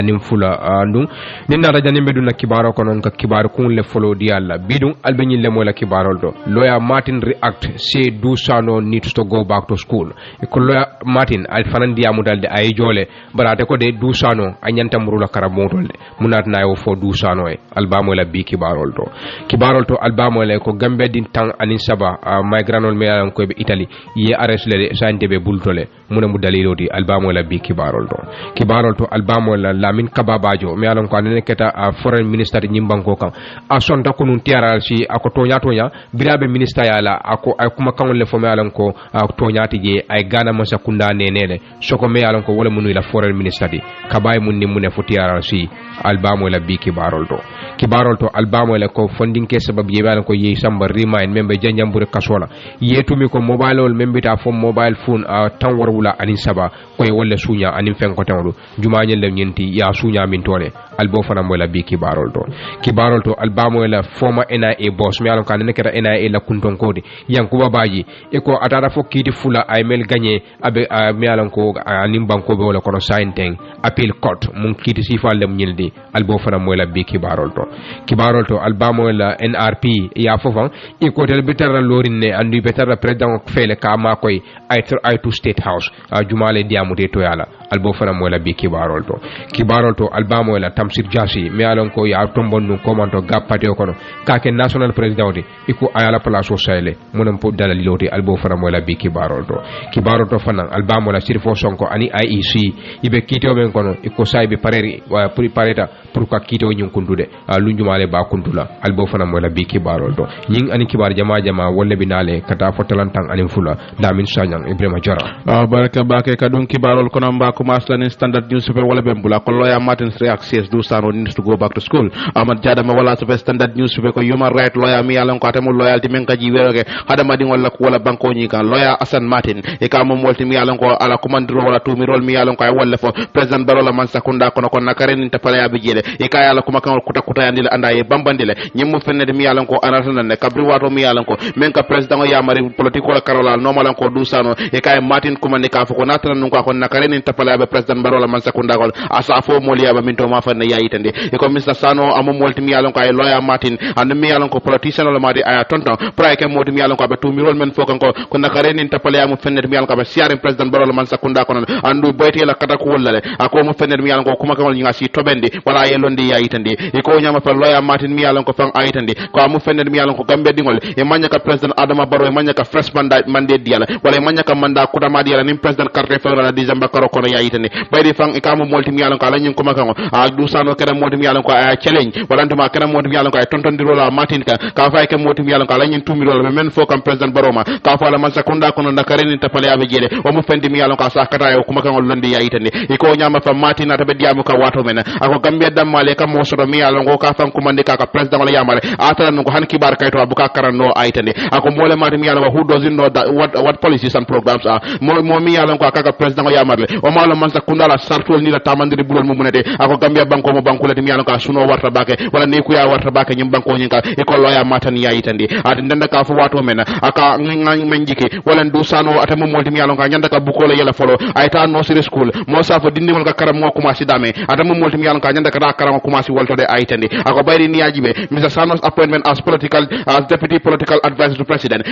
nim fula andum nin na rajani medu na kibaro konon ka kibaro kun le follow di alla bidum albenyin le mola kibaro do lawyer Martin react say Dusano needs to go back to school ko lawyer Martin al fanan dia mudal de ay jole barate ko de Dusano anyanta murula karamotol de munat na yo fo Dusano e albamo la bi kibaro to albamo le ko gambe din tan anin saba migranol me an ko be Italy ye arrest le sante be bultole muna mu dalilo di albamo la bi kibaro to albamo la Lamin Kababajo me alon ko anene keta foreign minister nyimbanko kan a sonta ko nun tiaral si ako tonya birabe minister yala ako ay kuma kan le fo me alon ko tonyati je ay gana masa kunda nenele soko me alon ko wala munu la foreign minister di kabay mun ni mune fo tiaral si albamo la bi kibarol to albamo la ko funding ke sabab ye alon ko ye samba remind membe janjambure kasola yetumi ko mobile ol membe ta fo mobile phone tan warwula anin saba ko wala sunya anin fen ko tawdu jumaañel le ñenti ya suña min tole albo fana mola bi kibarol to albamo la former NIA boss mi alon kan ne keta NIA la kunton kodi yankuba baji e ko atara fo kiti fula ay mel gagné abe mi alon ko anim banko be wala kono sainteng appeal court mun kiti sifal dem ñildi albo fana mola bi kibarol to albamo la NRP ya fofan e ko tel bitara lorine andu betara president fele ka ma koy ay to state house jumale diamute to yala albo fana mola bi kibarol to albamo la Tamsir Jasi me alon ko ya tombon nu komanto gappate ko no kake national president di iko ayala place o sayle monam po dalal loti albo fana mola bi kibaro to fana albamo la sirfo sonko ani IEC ibe kito men kono iko saybe pareri wa pareta pour ka kito nyun kundude lunjumale ba kuntula albo fana mola bi kibaro to nyin ani kibar jama wolle binale kata fotalantan anin fula damin sanyang Ibrahima Jara baraka bake kadun kibarol kono mba ko maslan standard newspaper wala bembula ko lawyer Martin reacts Dusano needs to go back to school Ahmad Jadama wala to standard newspaper ko human right lawyer mi alon ko atamo loyalty men kaji weroke hadama ding wala banko nyi kan lawyer Hassan Martin e ka mom wolti mi alon ko ala commandro wala to mi rol mi alon ko ay wala fo president Barola man sakunda kono kon nakare ni tapala ya bijele e ka yala kuma kan kuta yandile anda e bambandile nyimmu fenne mi alon ko anatana ne kabri wato mi alon ko men ka president o ya mari politique wala karola normal ko Dusano e ka Martin kuma ne ka fo ko natana nun ko kon nakare ni tapala ya president Barola man sakunda ko asa fo moliya ba min to ma fanne yayitande e ko Mr Sano amom molti mi yalon ko ay lawyer Martin and mi yalon ko politician la madi ay tonton pray ke modi mi yalon ko be to mi rol men fokan ko nakare ni tapale am fennet mi yalon ko be siarim president Barolo man sakunda ko non andu boyti la kata ko wollale ako mo fennet mi yalon ko kuma ko nga si tobendi wala yelondi yayitande e ko nyama fa lawyer Martin mi yalon ko fan ayitande ko am fennet mi yalon ko gambe dingol e manya ka president Adama Barrow e manya ka fresh mandat mande diala wala manya ka manda kuda madi yala ni president carte fa wala December karo ko yayitande baydi fan e ka mo molti mi yalon ko ala nyin kuma kan Dusano kera modi mi yalon ko ay challenge walantuma kera modi mi yalon ko ay tontondirola Martin ka fay ke modi mi yalon ko ala nyin tumirola men fo kam president Baroma ka fa la man sakunda kono nakare ni tapale abe jele o mo fendi mi yalon ko sa kata yo kuma kan londi yayitande e ko nyama fa Martin ata be diamu ka wato men ako gambe damale kam mo sodo mi yalon ko ka fan kumande ka president wala yamare atala no ko han kibar kayto abuka karano ayitande ako mole Martin mi yalon who doesn't know that what policies and programs are mo mi yalon ko ka president yamare o ma la man sakunda la sartol ni la tamandiri bulol mo munete ako gambe banko mo banko lati mi yalon ka suno warta bake wala ne ku ya warta bake nyim banko nyinka e ko loya matan yayitande ati ndanda ka fu wato men aka ngani men jike wala Dusano atamo molti mi yalon ka nyanda ka bukola yela folo ayta no sire school mo safo dindi won ka karam mo commencé dame atamo molti mi yalon ka nyanda ka karam commencé wolto de ayitande ako bayri ni yajibe Mr Sano's appointment as deputy political advisor to president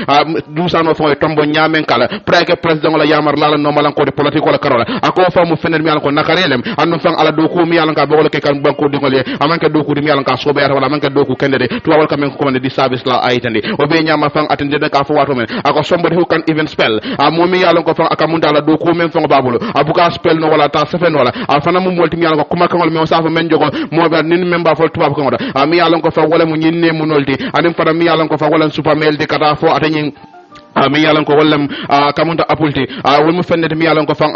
Dusano fo tombo nyamen kala preke president wala yamar lala no malan ko de politique wala karola ako fa mu fenel mi yalon ko nakarelem andum fan ala do ko mi yalon ka bogol ke kan banko dingole amanka doku mi yalon ka sobe ata wala amanka doku kendede to wal kamen ko di service la ayitande o be nyama fan atende de ka fo wato men ako somebody who can even spell mo mi yalon ko fan akamunda la doku men fan babulo abuka spell no wala ta sefen wala afana mo molti mi yalon ko kuma kan mi safa men jogo mo ba nin memba fo tuba ko ngoda mi yalon ko fan wala mo nyinne mo nolti anim fara mi yalon ko fan wala super mail de kata fo atanyin mi yalon ko wallam kamunta apulti wol mu fennete mi yalon ko fan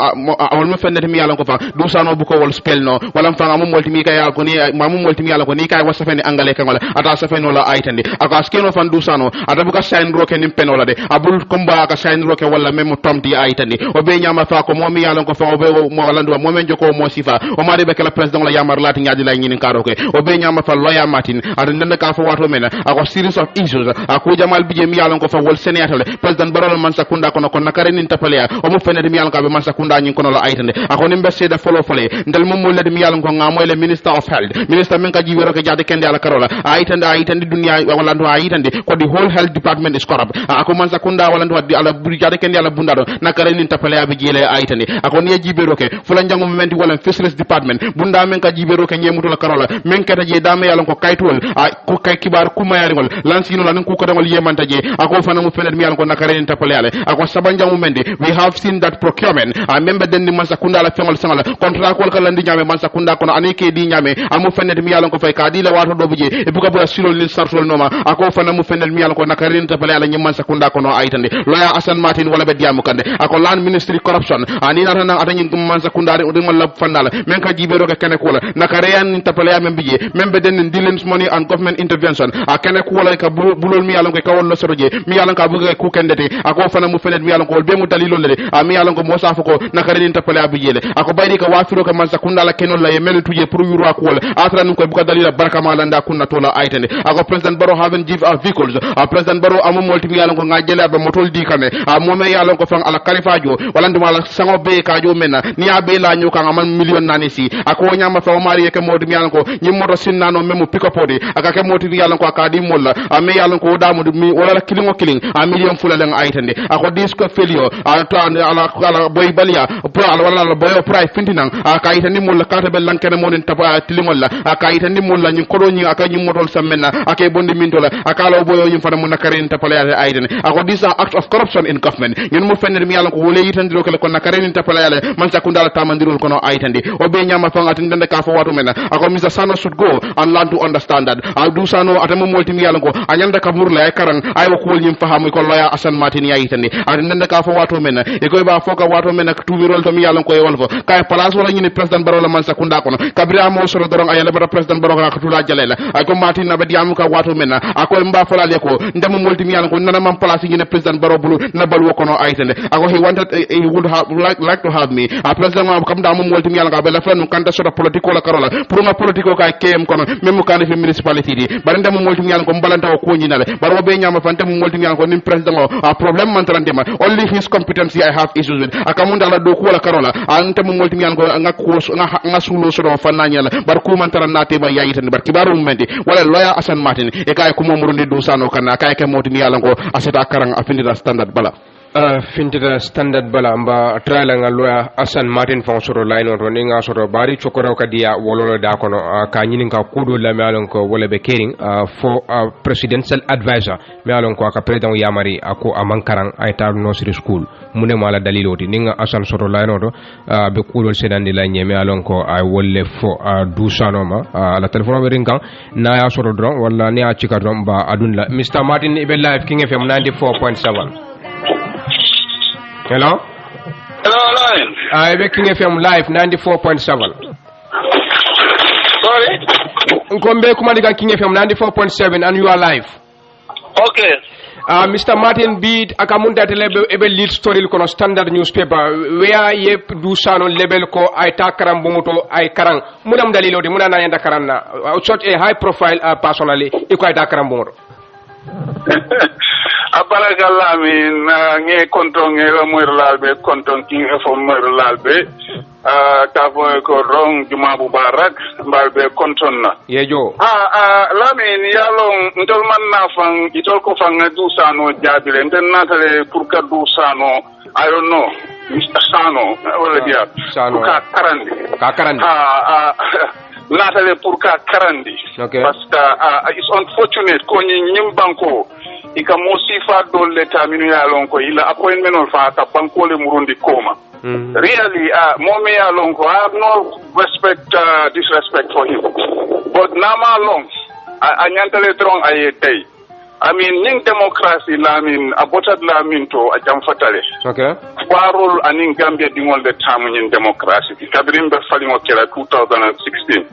wol mu fennete mi yalon ko fan Dusano bu ko wol spell no wala fan amum molti mi kay ko ni mamum molti mi yalon ko ni kay wasa fene angale kan wala ata sa fene wala aytande aka skeno fan Dusano ata bu ka shine roke nim pen wala de abul komba ka shine roke wala mem tomti aytande o be nyama fa ko mo mi yalon ko fan o be mo wala ndo mo men joko mo sifa o ma de be kala president la yamar lati nyaadi la nyinin karo ke o be nyama fa lawyer Martin ata ndanda ka fa wato men ako series of issues ako jamal bije mi yalon ko fa wol senator president barolo man sakunda kono kon nakare nin tapale o mo fenede mi yalanko be man sakunda nyin kono la aytande ako nimbe seda folo fole ndel mom mo lede mi yalanko ngamoy le minister of health minister men ka jiwero ko jade kende ala karola aytande dunya wala ndo aytande ko the whole health department is corrupt ako man sakunda wala ndo waddi ala buri jade kende ala bundado nakare nin tapale abi jele aytande ako ni jibero ke fula jangu menti wala fisheries department bunda men ka jibero ke nyemuto la karola men kata je dame yalanko kaytol ko kay kibar kuma yaringol lansino la ko dangol yemanta je ako fana mu fenede mi yalanko nakare nin tapale ala ako sabanjangu mendi we have seen that procurement member den ni man sakunda la fengol sangala contrat ko kala ndi nyame man sakunda kono anike di nyame amu fenede mi yalanko fay ka di la wato do buje e buka bura silol lil sartol noma ako fana mu fenede mi yalanko nakare nin tapale ala nyimman sakunda kono aytande loya Asan Martin wala be diamu kande ako land ministry corruption ani nata nang atani man sakunda de mo lab fandala men ka jibero ka kene ko la nakare yan tapale ya membije membe den Dealings Money and Government Intervention kene ko la ka bulol mi yalanko ka won lo soroje mi yalanko buga ku kendete ako fana mu fenede mi yalanko be mu dalilol le mi yalanko mo safo ko nakare nin tapale abijele ako bayri ka wafiro ka man sakunda la kenol la yemel tuje pour yuro ko wala atra nun ko buka dalila barka ma landa kunna tola aytene ako president Barrow haven give vehicles president Barrow amu multi mi yalanko ngajele ba motol di kane mo me yalanko fang ala kalifajo wala nduma la sango be ka jo menna ni abe la nyu ka ngaman million nani si ako nyama fa mari ke modi mi yalanko nyim moto sinnano memo pick up odi aka ke moti mi yalanko akadi molla me yalanko damu mi wala la kilingo kiling million fula lang aytende ako disco felio ala boy balia ala wala boy pray fintinang aka aytandi molla kata be lankene monen tapa tilingol la aka aytandi molla nyi kodo nyi aka nyi motol samena aka bondi mintola aka law boyo nyi fana mun nakaren tapale aytene ako this are acts of corruption in government nyen mo fenner mi yalanko wole yitandiro kala ko nakaren tapale ale man sakundala tamandirol kono aytandi o be nyama fanga tindande ka fo watu mena ako Mr. Sano should go and learn to understand that do sano atamo molti mi yalanko anyanda ka burla ay karang ay ko wol nyim fahamu ko loya Asan Martin yayitandi atindande ka fo watu mena e koy ba foka watu mena tumirol to mi yalanko e wolfo kay place wala nyini president Barrow la man sakunda kono kabira mo soro dorong ayala bara president Barrow ka tula jalela ay ko Martin na be diamu ka watu mena ako mba fala le ko ndam molti mi yalanko nana man place nyine president Barrow bulu na balu kono ayitande ako he wanted he would have like to have me president ma kam da mo molti mi yalanko be la flan kanta sota politiko la karola pour ma politiko ka kem kono même kan fi municipality di bare ndam molti mi yalanko balanta ko nyinale baro be nyama fante mo molti mi yalanko nim president o problem man trandema only his competency I have issues with akamunda la do ko la karola ante mo molti mi yalanko nga sulo so do fananyala bar ko man taran nate ba yayitande bar kibaru mendi wala loya Asan Martin e kay ko mo murundi do sano kana kay ke molti mi yalanko aseta karang afindira standard bala fintita standard bala mba trial nga loya Asan Martin fon soro line on ni nga soro bari chokoro kadiya wololo da kono ka nyini ka kudo la malon ko wala be kering for presidential advisor malon ko ka president yamari ako amankarang ay tar nursery school mune mala daliloti ni nga Asan soro line on be kudo sedandi la nyeme malon ko ay wolle fo du sanoma la telephone be ringan na ya soro dron wala ni a chika dron ba adun la Mr. Martin be live King FM 94.7. Hello? Hello, line. I'm King FM live 94.7. Sorry? Nkombe kumandika King FM 94.7 and you are live. Okay. Mr. Martin Bid akamunda telebe ebe lead story kono standard newspaper where ye du sano label ko ay takaram bumoto ay karang munam dalilo de munana yanda karanna such a high profile personally iko ay takaram bumoto. Abaragalla min nge konton nge moir lalbe konton king efo moir lalbe tafo ko rong juma mubarak mbalbe konton na yejo lamin yalong ndol man na fang itol ko fang du sano jabile nden natale pour ka du sano I don't know Mr. Sano wala dia Sano ka karandi natale pour ka karandi okay. Parce que it's unfortunate ko nyim banko ika mosi fa dolle taminu ya lonko ila appointment on fa ta banko le murundi koma really momi ya lonko I have no disrespect for him but nama long anyantale trong ayetay I mean ning democracy la min abotad la min to a jam fatale okay warol anin Gambia dingol de tamu nin democracy kabirim be falingo kera 2016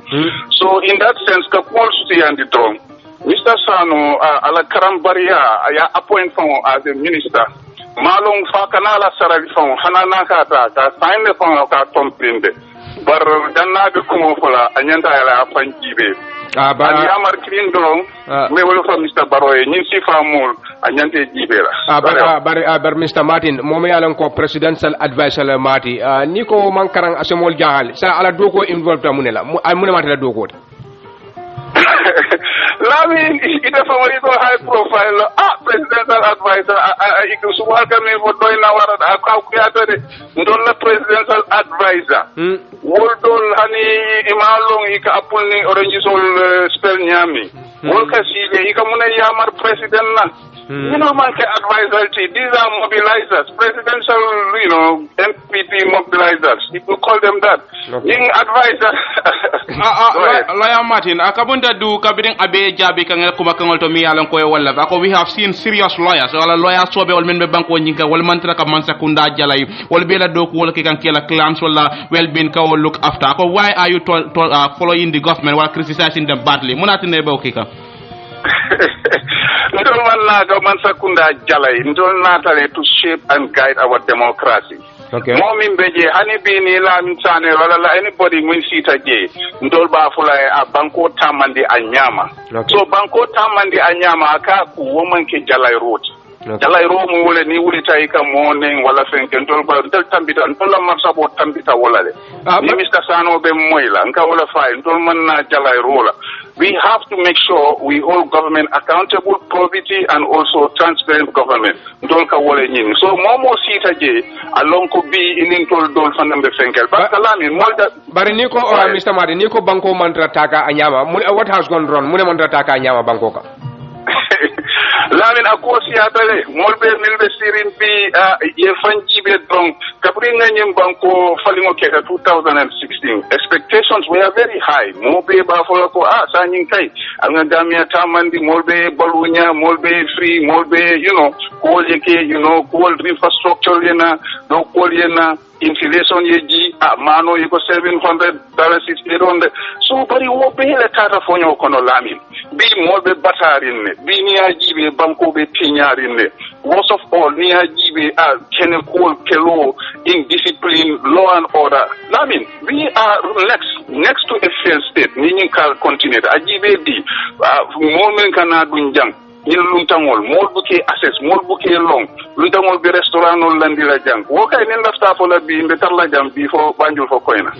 so in that sense ka constitution and the drone Mr. Sano ala karambaria ya appoint from as a minister malong fa kanala sarali fon hanana ka ta ka sign le fon ka tompinde bar dannabe ko fola anyanta ala fanjibe bara yamar kirin don me wala fa Mr. Baroye nyin si famul anyante jibela bar Mr. Martin momi yalan ko presidential advisor la mati ni ko man karang asemol jahal sa ala doko involved amunela amune mata doko Lamin ita favorito high profile presidential advisor ikusuwaka me vodoy na wara ka kuyatore ndolla presidential advisor woldol hani imalong ika apulni orange sol spell nyami wolka sile ika muna yamar president na you know man ke advisor these are mobilizers presidential MPP mobilizers if you call them that in advisor Lawyer Martin akabunda du kabirin abe jabi kan kuma kan to mi yalan ko wala ako we have seen serious lawyers wala lawyers sobe wal men be banko nyinga wal man tra ka man sakunda jalay wal be la do ko wala ke kan kela clans wala well being ka will look after ako why are you following the government while criticizing them badly munati ne be okika ndol man sakunda jalay ndol natale to shape and guide our democracy. Okay. Momi mbeje hani bini la mtane wala la anybody mwin sita je ndol ba fula a banko tamandi anyama. Okay. So banko tamandi anyama akaku woman ke jalay road. Okay. Jalay road mu wole ni wuli taika morning wala fenke ndol ba ndol tambita ndol la marsabo tambita wala le. Ni Mr. Sano be moila nka wala fay ndol man na jalay rola. We have to make sure we hold government accountable, probity, and also transparent government. Ndolka wole nyini. So momo sita je along ko bi inin tol dol fanambe fenkel. But kalami molda. Bari niko Mr. Martin niko banko mantra taka anyama. What has gone wrong? Mune mantra taka anyama banko ka. Lamin akosi atale molbe milbe sirin bi ye fanjibe drong kabringa nyim banko falingo keka 2016 expectations were very high mobe ba fola ko sanyin kai anga gamia tamandi molbe balunya molbe free molbe ko yeke ko infrastructure yena do ko yena inflation yeji mano yiko $700 $800 so bari wo be le tata fonyo kono lamin bi molbe batarin ne bi ni ajibe banko be pinyarin ne worst of all ni ajibe kene ko kelo in discipline law and order lamin we are next to a failed state ni kal continue ajibe di momen kana dunjang il luntangol mol buke access mol buke long luntangol bi restaurant no landira jang wo kay nen lafta fo la bi mbe tarla jam bi fo banjul fo koyna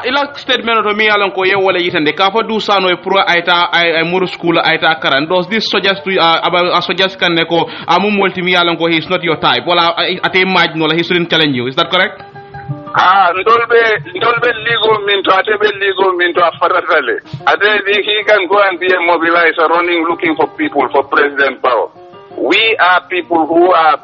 ila statement to mi yalan ko wala yitande ka fa du sano e pro aita ay muru school aita karan does this suggest to suggest kan ne ko amum multi mi yalan ko he is not your type wala ate maj no la he shouldn't challenge you is that correct ndolbe legal minto afaratale he can go and be a mobilizer running looking for people for President Barrow. We are people who are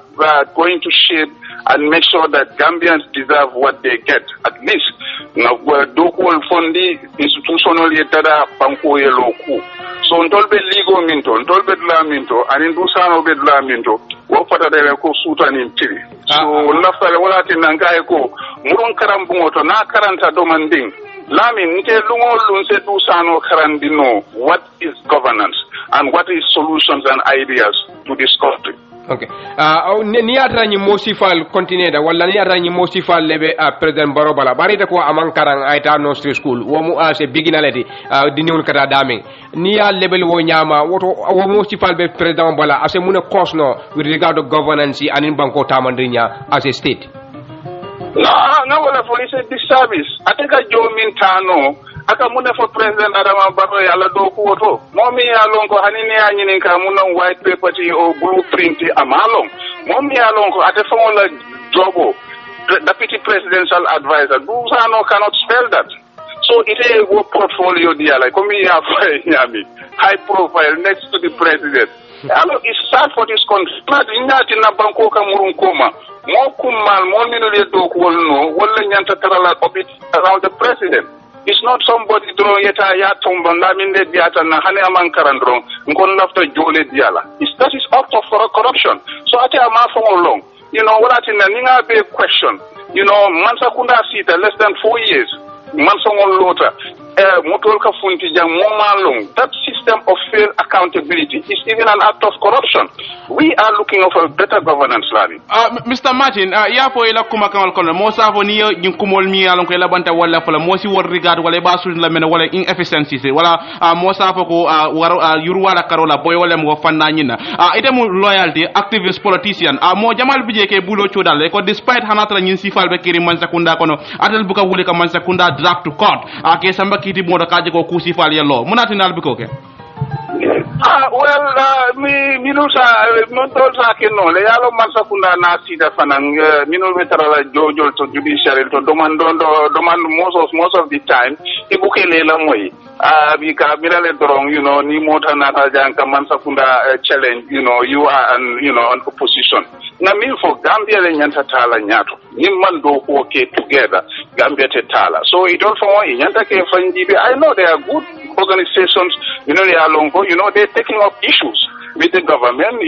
going to shape and make sure that Gambians deserve what they get at least na dokol fondi institutional yetada banko yeloku so ndolbe legal ndolbe la minto anin dusano be la minto wo fata de ko sutani tiri so lafale wala tinanga ko muron karambu to na karanta do manding lamin nte lungo lunse dusano karandino what is governance and what is solutions and ideas to this country. Okay. Ni atra ni mosifal continue da wala ni atra ni mosifal lebe President Barrow bala bari da ko amankarang aita no street school wo mu ase biginaleti diniwul kata dami ni ya level wo nyama woto wo mosifal be President bala ase mune cosno with regard to governance anin banko tamandrinya as a state. No wala police disservice ateka jo mintano aka mune for President Adama Barrow yalla do ko woto momi yalon ko hanini anyini ka munon white paper ti o blueprint amalon momi yalon ko ate fongola jobo deputy presidential advisor do sano cannot spell that so it is a portfolio dia like come here high profile next to the president alors it's sad for this country nyati na banko ka murun koma mo kumal mo minule do ko wolno wala nyanta tarala obit around the president. It's not somebody drawing yeta ya tomba na minde diata na hane aman karandron ngon lafta jole diala. That is up for corruption. So ate ama for long. What I think ninga be question. Mansa kunda sita less than 4 years. Mansa lota. motol ka funti jang momalong. That system of fair accountability is even an act of corruption. We are looking for better governance, Larry. Mr. Martin, ya po ila kuma kangal kono mo sa fo ni yung kumol mi alon ko ila banta wala fala mo si wor regard wala ba su la mena wala inefficiencies wala mo sa fo ko yuru wala karola boy wala mo fanna nyina ite mo loyalty activist politician mo jamal bije ke bulo chodal ko despite hanata nyin sifal be kiri man sakunda kono atal buka wuli ka man sakunda draft to court ke samba kiti mo da kaje ko ku sifal yello munatinal biko ke minul sa montol sa kenno le yalo mansakunda na sida fanang minul veterala jojol to judiciary to demand most of the time ibukele la moy bika mirale dorong ni mota na ta janka mansakunda challenge you are an opposition na min for Gambia le nyanta tala nyato nim man do ko ke together Gambia te tala so it all for nyanta ke fanjibe I know they are good organizations they are long they're taking up issues with the government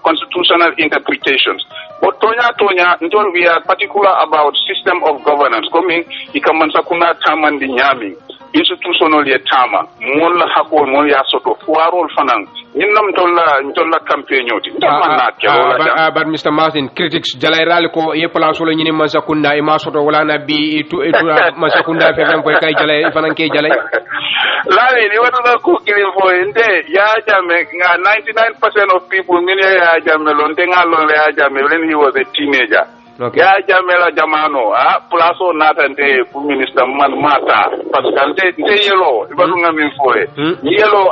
constitutional interpretations but tonya until we are particular about system of governance coming ikamansa kuna tamandi nyami institutional ya tama mola hako mo ya soto fuarol fanan ninnam tolla campaign yoti but Mr. Martin critics jalairal ko ye place lo nyini masakunda e masoto wala na bi itu masakunda fe fam ko kay jalay fanan ke jalay lani ni wadu ko kili fo ende ya jame nga 99% of people mini ya jame lonte ngalo ya jame when he was a teenager. Okay. Ya jamela jamano plaso natante ku minister man mata parce que nte yelo ibadu ngami foye yelo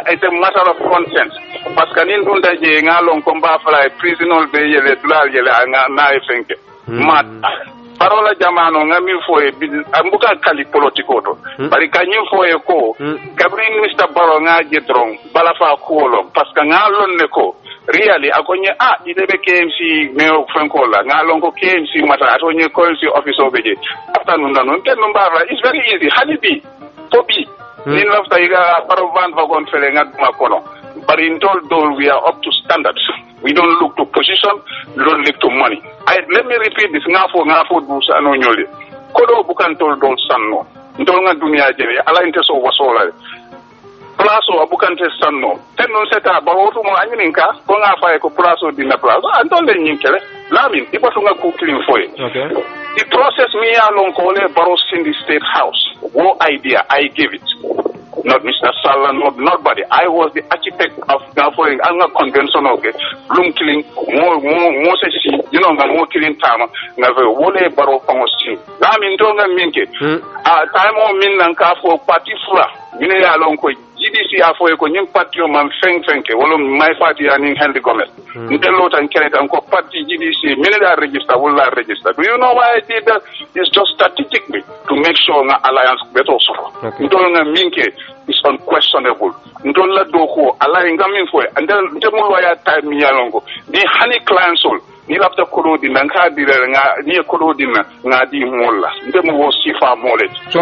it's a matter of consent parce que nin dunda je ngalon ko mba fala prisonal be yele dulal yele na efenke mata parola jamano ngami foye ambuka kali politiko to bari kanyi foye ko kabrin Mr. Baro nga jedrong bala fa ko parce que ngalon ne ko really akonye idebe KMC neo frankola ngalongo KMC mata atonye KMC office obeje after nunda non ten mbara it's very easy hanibi tobi nin lafta iga paravan vagon fele ngaduma kono but in told we are up to standards we don't look to position we don't look to money let me repeat this ngafo dusa no nyole kodo bukan tol dol sanno ndol nga dunia jere ala inteso wasola plaso abukante sanno tennon seta bawotu mo anyinka ko nga fay ko plaso dina plaso andole nyinkele lamin ibatu nga ku clean foy okay the process me alon ko le baros in the state house what idea I give it not Mr. Sala, not nobody. I was the architect of Gafoing Anga Convention okay. Bloom killing more say more killing time never wole baro pangosti. Lamin tonga minke. Time on min nanka for party fula. Mine alon ko GDC afo ko nyim party man fenke wolo my party aning Henry Gomez. Ndelo tan kene tan ko party GDC mine da register wala register. Do you know why I did that? It's just strategically to make sure nga alliance better so. Ndolnga minke is unquestionable. Ndola doko alliance ngamin fo and then ndemo waya time yalongo. Ni hani client soul ni lapta kolodi nanka dire nga ni kolodi nga di molla ndemo wo sifa mole so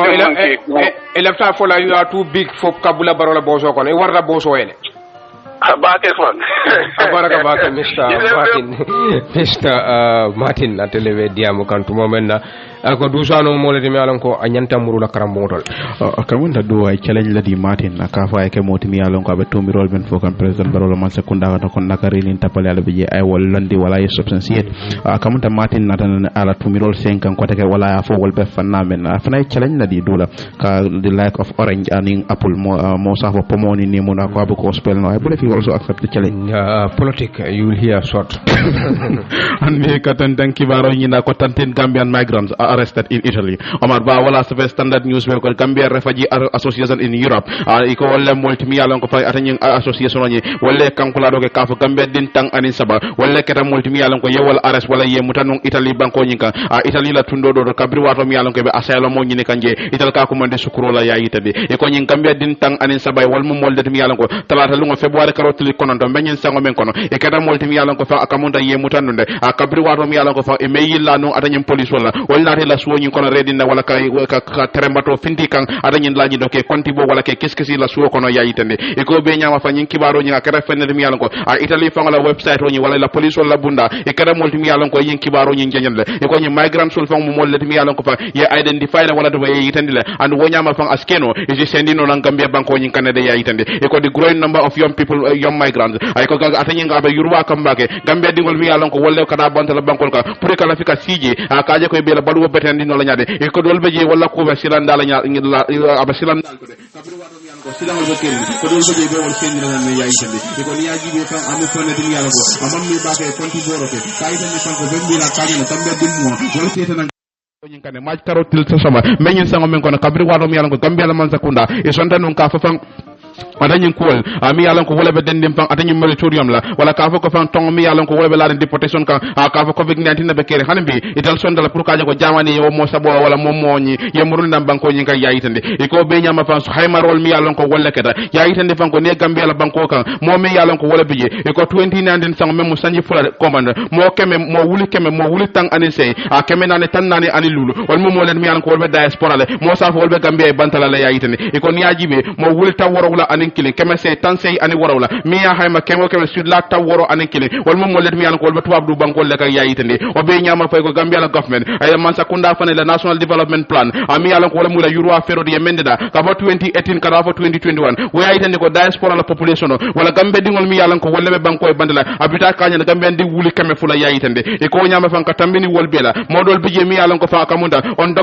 elafta fola you are too big for kabula barola boso kono e warda boso ene abake fon baraka baka Mr. Martin na telewe diamu kantu momenna ko dusano molete mi alon ko anyanta murula karambotol kamunda do ay challenge la di Martin aka fa ke moti mi alon ko be tomirol ben fo kan president barolo man sekunda ka kon nakari ni tapale ala be ay wol landi wala y substantiate kamunda Martin na tan ala tomirol 5 kan ko take wala fo wol be fanna men fana challenge la di dula ka the lack of orange and apple mo sa fo pomoni ni mo na ko ko spell no ay bole fi also accept the challenge politic you will hear short and me katan dan kibaro ni na ko tantin Gambian migrants arrested in Italy. Omar Ba wala safe standard news ko Gambia Refugee Association in Europe. Iko wala multi alon ko fa atanyang association ni wala kankula do ke kafu Gambia din tang anin saba wala keta multi alon ko yewal arrest wala ye mutanong Italy banko nyinka Italy la tundo do kabri wato mi alon ko be asaylo mo nyini kanje Ital ka ko mande sukuro la ya yitabe e ko nyin Gambia din tang anin saba wal mo molde mi alon ko talata lungo February karotli kono do benyen sango men kono e keta multi alon ko fa akamunda ye mutanunde kabri wato mi alon ko fa e meyilla no atanyang police wala la suwo nyin kono redinda wala ka terembato finti kan ada nyin laji doke konti bo wala ke kiskisi la suwo kono yayitande e ko be nyama fa nyin kibaro nyin akara fenne mi yalan ko a Italy fa ngala website o nyi wala la police wala bunda e kada molti mi yalan ko nyin kibaro nyin janyande e ko nyi migrant sul fa mo molle mi yalan ko fa ye identify la wala do yayitande la and wo nyama fa askeno e sendino nan Gambia banko nyin kanade yayitande e ko the growing number of young people young migrants ay ko ga atanyi nga ba yurwa kambake Gambia dingol mi yalan ko wolle kada bantala bankol ka pour kala fika sije a kaje ko be la balu betandi no la nyade e ko dol beje wala ko ba silanda la nya aba silanda ko de kabru wato mi yalan ko silangol be keri ko dol beje be wol sendi na me yayitande e ko niyaji be fa amu fone dum yalan ko amam mi ba ke konti boro ke kayitande fanko be mi la kaje na tambe dum mo wol ketana nyin kane maj karotil sa sama menyin sango men kono kabri wato mi yalan ko Gambia la man sakunda e sonta non ka fa fang atanyin kuwol mi yalan ko wala be dendim fang atanyin meritorium la wala ka fa ko fang tong mi yalan ko wala be la deportation kan ka fa covid-19 na be kere hanbi ital sonda la pour ka ko jamani yo mo sabo wala mom moñi yemurul ndam banko nyin kay yayitande e ko be nyama fang haymarol mi yalan ko wala keta yayitande fang ko ne Gambia la banko kan mo mi yalan ko wala bije e ko 2019 sang mem mo sanji fula commande mo keme mo wuli tang ani sey a keme nane tan nane ani lulu wal mo len mi yalan ko wala be diaspora le mo sa fo wala be Gambia bantala la yayitande e ko niajibe mo wuli taworo wala anin kilin keme sey tan sey ani warawla mi ya hayma kemo sud la taworo anin kilin wal mo let mi yalan ko wala tuwab du banko le kay yayitande o be nyama fay ko Gambia la government ay man sakunda fane la national development plan ami yalan ko wala mu la yurwa ferodi yemendeda ka fa 2018 ka fa 2021 wo yayitande ko diaspora la population wala Gambia dingol mi yalan ko wala be banko e bandala abita kanya Gambia di wuli keme fula yayitande e ko nyama fan ka tambini wol bela modol bije mi yalan ko fa kamunda on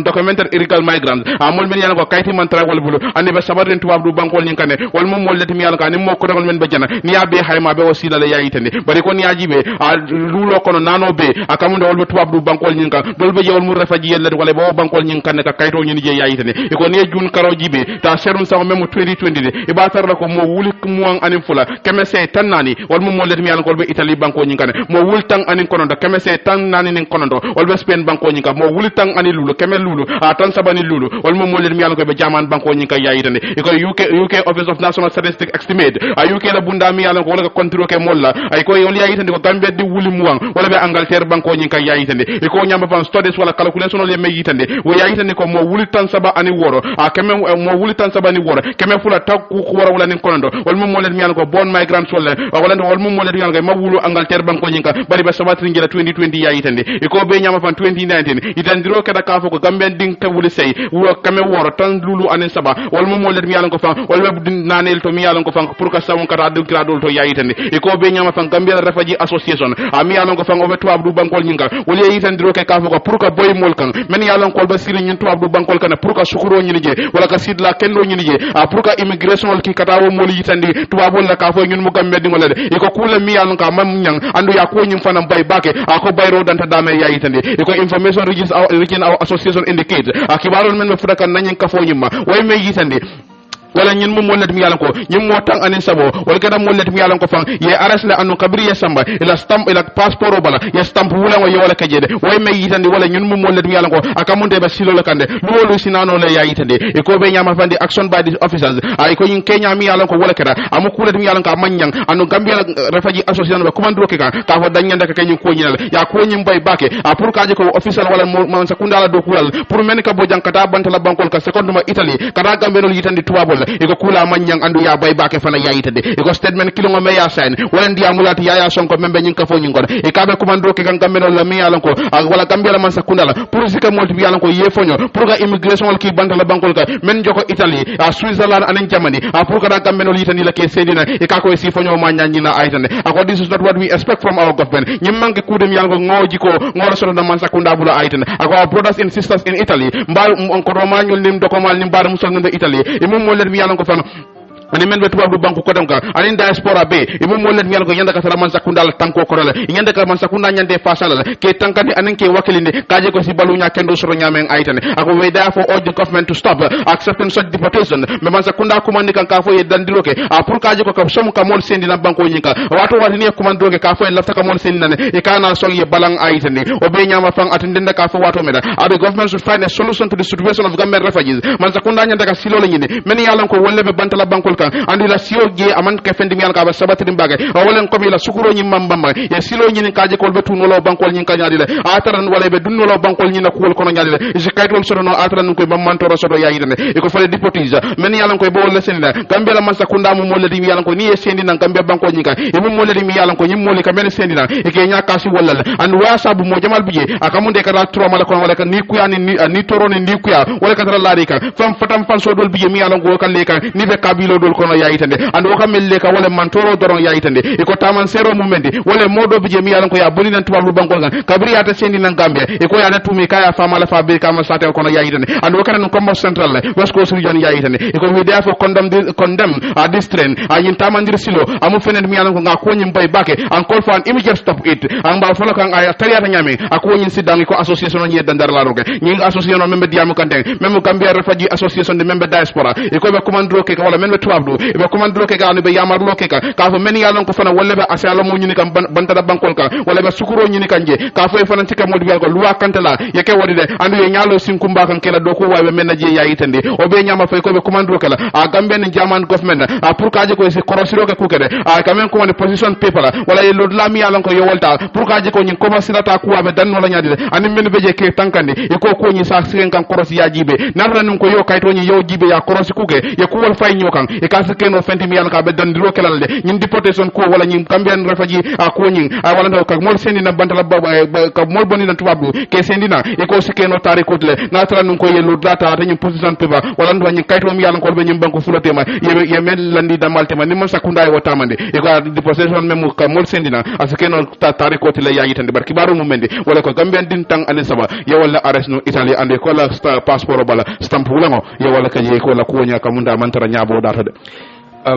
documented illegal migrants amol men yalan ko kayti man tra wala bulu ande be sabaden tuwab du banko nyin kane wal mom mollati mi yalan ka ni mo ko dagol men be jana ni ya be hayma be wasila la yayitande bari ko ni yajibe a lulo kono nano be akamunda wol tuwab du banko nyin kan dol be jewol mu refaji yelle wala bo banko nyin kane ka kayto nyin je yayitande e ko ni jun karo jibe ta serum sa memo 2020 de e ba tar la ko mo wuli muang anin fula keme se tan nani wal mom mollati mi yalan ko be Italy banko nyin kane mo wul tang anin kono do keme se tan nani nin kono do wal be Spain banko nyin ka mo wuli tang anin lulu keme lulu a tan sabani lulu wal mom mollati mi yalan ko be jaman banko nyin ka yayitande e ko UK Office of National Statistics estimate ay UK la bunda mi yalan ko wala ko kontro ke molla ay ko yoli yayitande ko Gambia di wuli muang wala be Angleterre banko nyin ka yayitande e ko nyamba fan studies wala calculation le me yitande wo yayitande ko mo wuli tan saba ani woro a keme mo wuli tan saba ni woro keme fula taw ku woro wala nin kono do wal mom molet mi yalan ko bon migrants wala wala wal mom molet yalan ko ma wulu Angleterre banko nyin ka bari be sabatri ngela 2020 yayitande e ko be nyamba fan 2019 itandiro kada ka fo ko Gambia ding ka wuli sey wo kame woro tan lulu ani saba wal mom molet mi yalan ko fan wala nanel to mi yalan ko fan pour ka sawon kata do kradol to yayitande e ko be nyama fan Gambia Refugee Association mi yalan ko fan o be tuwab du bankol nyinga wala yitandiro ke ka fo ko pour ka boy mol kan men yalan ko ba siri nyin tuwab du bankol kan pour ka sukuro nyini je wala ka sidla kendo nyini je pour ka immigration ki kata wo mol yitandi tuwabol la ka fo ñun mu Gambia di ngolade e ko kula mi yalan ka mam nyang andu ya ko nyim fanam bay bake ko bayro danta dame yayitande e ko information region our association indicate kibarol men be fudaka nanyen ka fo nyima way me yitande wala ñun mom molet mi yalan ko ñum mo tang anin sabo wala kada molet mi yalan ko fan ye aras la anu kabri ya samba ila stamp ila passeport bala ya stamp wala wa yola kajede way may yitande wala ñun mom molet mi yalan ko akamunde ba silo la kande lolu sinano la ya yitande e ko be nyama fandi action by the officers ay ko ñin Kenya mi yalan ko wala kada amu kulet mi yalan ko manyang anu Gambia Refugee Association ba commando ke ka fo danyanda ka ñin ko ñinal ya ko ñim bay bake pour ka je ko official wala man sakunda la do kulal pour men ka bo jankata bantala bankol ka second ma Italy kada Gambia no yitande tuwabo iko kula manyang andu ya bay bake fana yayitade iko statement kilo ngome ya sign wala ndiya mulati ya sonko membe nyinka fo nyingo e kabe commando ke gambe no la mi yalan ko wala Gambia la man sakunda la pour sika multi bi yalan ko yefonyo pour ga immigration ki banta la bankol ka men joko Italy Switzerland anen Germany pour ga gambe no litani la ke sedina e ka ko si fonyo manya nyina aytane ako this is not what we expect from our government nyim manke kudem yalan ko ngoji ko ngoro so na man sakunda bula aytane ako our brothers and sisters in Italy mbal ko romanyol nim dokomal nim bar musol no Italy e mum mo ler mi yalan ko fan ani men be tubabu banku ko dem ka ani diaspora be e mum mo len mi ko yanda ka sala man sakunda la tanko ko la yanda ka man sakunda nyande fasala ke tankani anen ke wakilinde kaje ko si balu nya kendo soro nyamen aytane ako we therefore urge the government to stop accepting such deportation me man sakunda ko man kan ka fo ye dandiro ke pour kaje ko ka som ka mol sendi na banko nyinka wato wati ne ko man doge ka fo en lafta ka mol sendi na e kana sol ye balang aytane o be nyama fang atinde ka fo wato meda the government should find a solution to the situation of Gambian refugees man sakunda nyanda ka silo la nyine men yalan ko wolle be bantala banko kan andu la sio je aman ke fendi mi an ka ba sabatri mbage wala ko mi la sukuro nyi mambamba ya silo nyi ka je ko be tunulo bankol nyi ka nyaadi le ataran wala be dunnulo bankol nyi na ko kono nyaadi le je kaytol soto no ataran ko mamantoro soto yayi ne e ko fale dipotisa men yalan ko bo wala senina gambe la mansa kunda mu moladi mi yalan ko ni e sendi nan gambe bankol nyi ka e mu moladi mi yalan ko nyi moli ka men sendi nan e ke nyaka si wala and wasabu mo jamal bije akamunde ka tro mala ko wala ka ni kuya ni toro ni kuya wala ka tara lari ka fam fatam fan so dol bije mi yalan ko kan le ka ni be kabilo dol kono yayi tande and o kam melle ka wala mantoro doron yayi tande e ko taman sero mu mendi wala modo bije mi yalan ko ya boni nan tubabu bankol kan kabri ata sendi nan gambe e ko ya na tumi kaya fama la fa be kama sate kono yayi tande and o kan ko mo central la wasko region yayi tande e ko we therefore condemn this trend yin tamandir silo amu fenen mi yalan ko nga ko nyim bay bake and call for an immediate stop it an ba fola kan ay tariata nyame ako nyin sidang ko association nyi dandar la roke nyi association membe diamu kante membe gambia refugee association de membe diaspora e ko be commandro ke wala membe tuabdu e be commandro ke ga no be yamar loke ka fo men yalan ko fana wala be asala mo nyini kam bantata bankol ka wala be sukuro nyini kanje ka fo fana tika modi ko luwa kante la yake wodi de andu ye nyalo sinkumba kan kela do ko wawe men je yayi tande o be nyama fay ko be commandro ke la a gambia ni jaman government a pour ka je ko se korosiro ke kukede a quand même ko ne position people wala ye lod lami yalan ko yowolta pour ka je ko nyin ko masirata ku wabe dan wala nyaade ani men beje ke tankandi e ko nyi sa siren kan koros ya jibe narra num ko yo kayto nyi yo jibe ya koros kuke e ko wol fay nyokan e ka se keno fenti mi yalan ka be dan diro kelal de nyin deportation ko wala nyin kambian refugee a ko nyin a wala do ka mol sendi na bantala ka mol boni na tubabu ke sendi na e ko se keno tari ko le na tara num ko ye lod data ta nyin position people wala ndo nyin kayto mi yalan ko be nyin banko fulatema ye men landi damal tema ni mon sakunda e wotamande e ko deportation mem ka mol sendi na askeno tari ko le yayi tande barki baro mumende wala ko gambian din tang ane saba ya wala arrest no italy ande ko la passeport bala stamp wulango ya wala kaje ko la ko nya kamunda mantara nyabo data de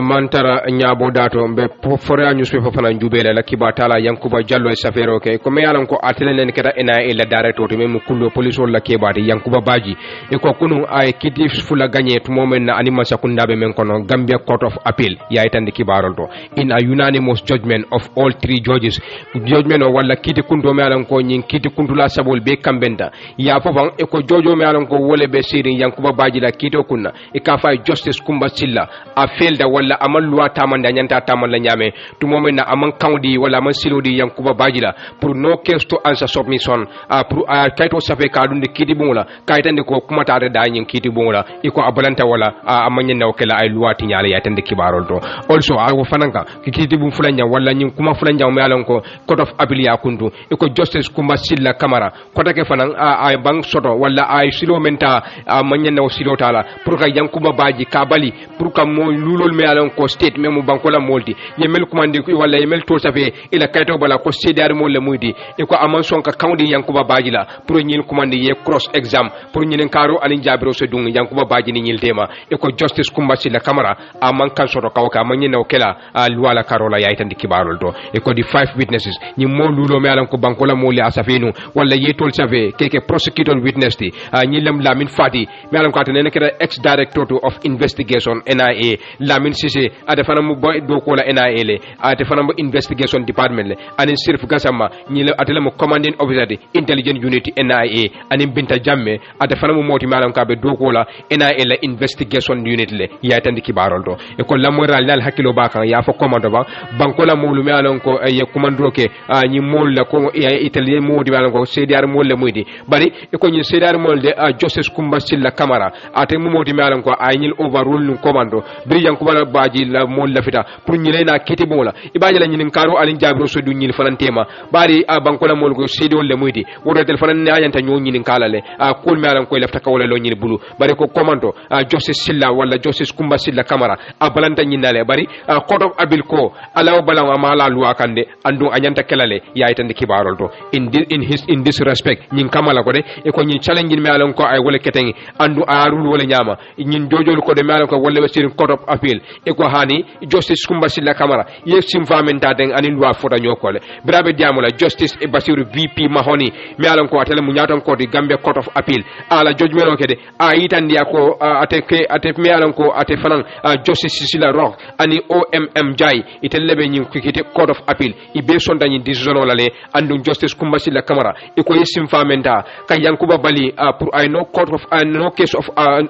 mantara nyabo dato be fore newspaper fana njubele la kibatala yankuba jallo e safero ke ko me yalan ko atelen keta ena e la director to mem kullo police wala kebati yankuba baji e ko kunu ay kiti fula gagné to momen na anima sakunda be men kono gambia court of appeal ya itande kibarol to in a unanimous judgment of all three judges judgment o wala kiti kundo me yalan ko nyin kiti kundula sabol be kambenda ya fofan e ko jojo me yalan ko wole be siri yankuba baji la kito kunna e ka fay justice kumba silla a failed wala amal loi tamanda nyanta tamalla nyame to momen na aman kawdi wala aman silodi yankuba bajila pour no case to answer submission pour kayto safe ka dunde kiti bungula kaytande ko kuma tare da nyin kiti bungula iko abalanta wala amanya na okela ay loi ti nyala yatande kibarol to also awo fananka kiti bum fulanya wala nyin kuma fulanya o mealon ko court of appeal ya kundu iko justice kuma silla kamara kota ke fanan ay bang soto wala ay silo menta amanya na silo tala pour ka yankuba baji ka bali pour ka mo lulol me alon ko state memu bankola moldi yemel commande wala yemel to safe ila kayto bala ko cdr mo le muydi e ko aman sonka kawdi yankuba bajila pour ñil commande ye cross exam pour ñinen karo alin jabiro so dung yankuba baji ni ñil tema e ko justice kumba sila camara aman kan soto kawka aman ñina o kela luala karola yaytandi kibarol to e ko di 5 witnesses ñi mo lulo me alon ko bankola mo le asafenu wala yetol safe keke prosecutor witness ti ñi lam lamin fati me alon ko atene keda ex director of investigation NIA lamin sise ade fana mu boy do ko la NIA le ade fana mu investigation department le ani sirf gasama ñi le atele mu commanding officer di intelligence unit NIA ani binta jamme ade fana mu moti malam ka be do ko la NIA la investigation unit le ya tandi kibarol do e ko lamoral dal hakilo ba kan ya fa commando ba banko la mulu me alon ko ye commando ke ñi mol la ko italien modi malam ko cdr mol le mudi bari e ko ñi cdr mol de justice kumba silla camara ate mu modi me alon ko ay ñil overrule nu commando bri yanko bala baji la mol la fita pour ñi lena kiti bola ibaji la ñin karo alin jabro so du ñil fanantema bari banko la mol ko cdr le mudi wodo tel fanan ayanta ñoo ñin kala le kol me alon ko lafta kawla lo ñil bulu bari ko commando justice silla wala justice kumba silla camara balanta ñin dale bari court of appeal ko alaw bala ma la loi kande andu anyanta kelale yaitande kibarol to in this respect ñin kamala ko de e ko ñin challenge me alon ko ay wala keteng andu arul wala ñama ñin jojol ko de me alon ko wala sir court of appeal e ko hani justice kumba silla camara yesim famenta den anin loi fota ñokole brabe diamola justice e basiru VP mahoni me alon ko atele mu ñaton ko di Gambia court of appeal ala judgment o kede a yitandi ko ate me alon ko ate fanan justice sila rock ani OMM jay itellebe ñin kiti court of appeal ibe sonda ñin decision wala le andu justice kumba silla camara e ko yesim famenta ka yankuba bali pour ay no court of no case of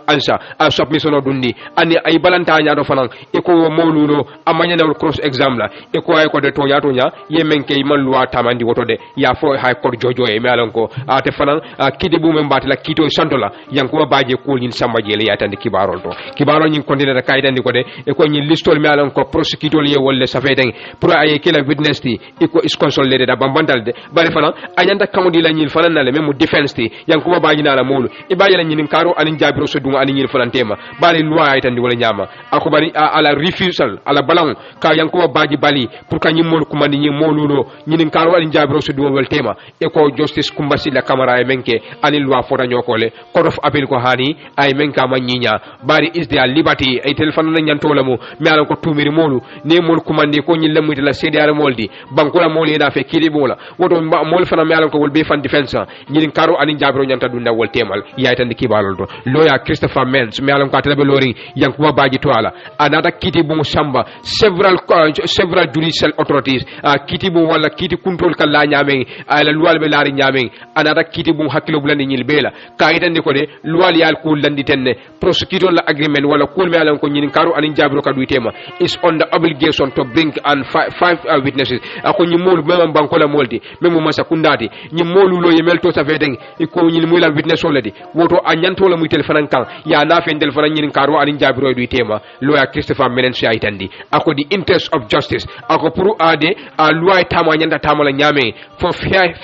answer submission dundi ani ay balanta ñado fanan iko molulo amanya na cross exam la iko ay ko de tonya ye menke man loi tamandi woto de ya fo high court jojo e melan ko ate fanan kidi bu men batila kito santola yanko baje ko nyin samba jele ya tandi kibarol to kibaro nyin kontina da kaydandi ko de e ko nyin listol melan ko prosecutor ye wolle safeten pour ay kila witness ti iko is consolidate da bambandal de bari fanan anyanda kamodi la nyin fanan na le même defense ti yanko baji na la molu e baji la nyin karo anin jabiro so dunga anin nyin fanan tema bari loi ay tandi wala nyama ako bari ala refusal ala balan ka yanko baji bali pour ka nyin mol kuma ni molulo nyin karo anin jabiro so dunga wel tema e ko justice kumbasi la camera e menke anin loi fota nyokole court of appeal ko hani ay menka ma nyinya bari is their liberty ay telephone na nyantola mo mi ala ko tumiri molu ne mol kumande ko nyin lamuti la cdr moldi bankola moli na fe kidi bola woto mol fana mi ala ko wol be fan defense nyin karo anin jabiro nyanta dunda wol temal yaytande kibalol do lawyer Christopher Menz mi ala ko atebe lori yankuba baji to ala anata kiti bu samba several judicial authorities kiti bu wala kiti control kala nyame ala luwal be lari nyame anata kiti bu hakkilo bulandi nyil bela kayitande ko de luwal yal ko landi tenne prosecutor la agreement wala ko me ala ko nyin karo anin jabiro kadu tema is on the obligation to bring and five witnesses ako nyi molu mem bankola moldi mem masa kundati nyi molu lo yemel to sa feten ko nyi mula witness oladi woto anyanto la muy telephone kan ya na fen telephone nyin karo anin jabiro du tema lawyer Christopher Menensi aytandi ako the interest of justice ako pour ade a loi tama nyanda tama la nyame for fair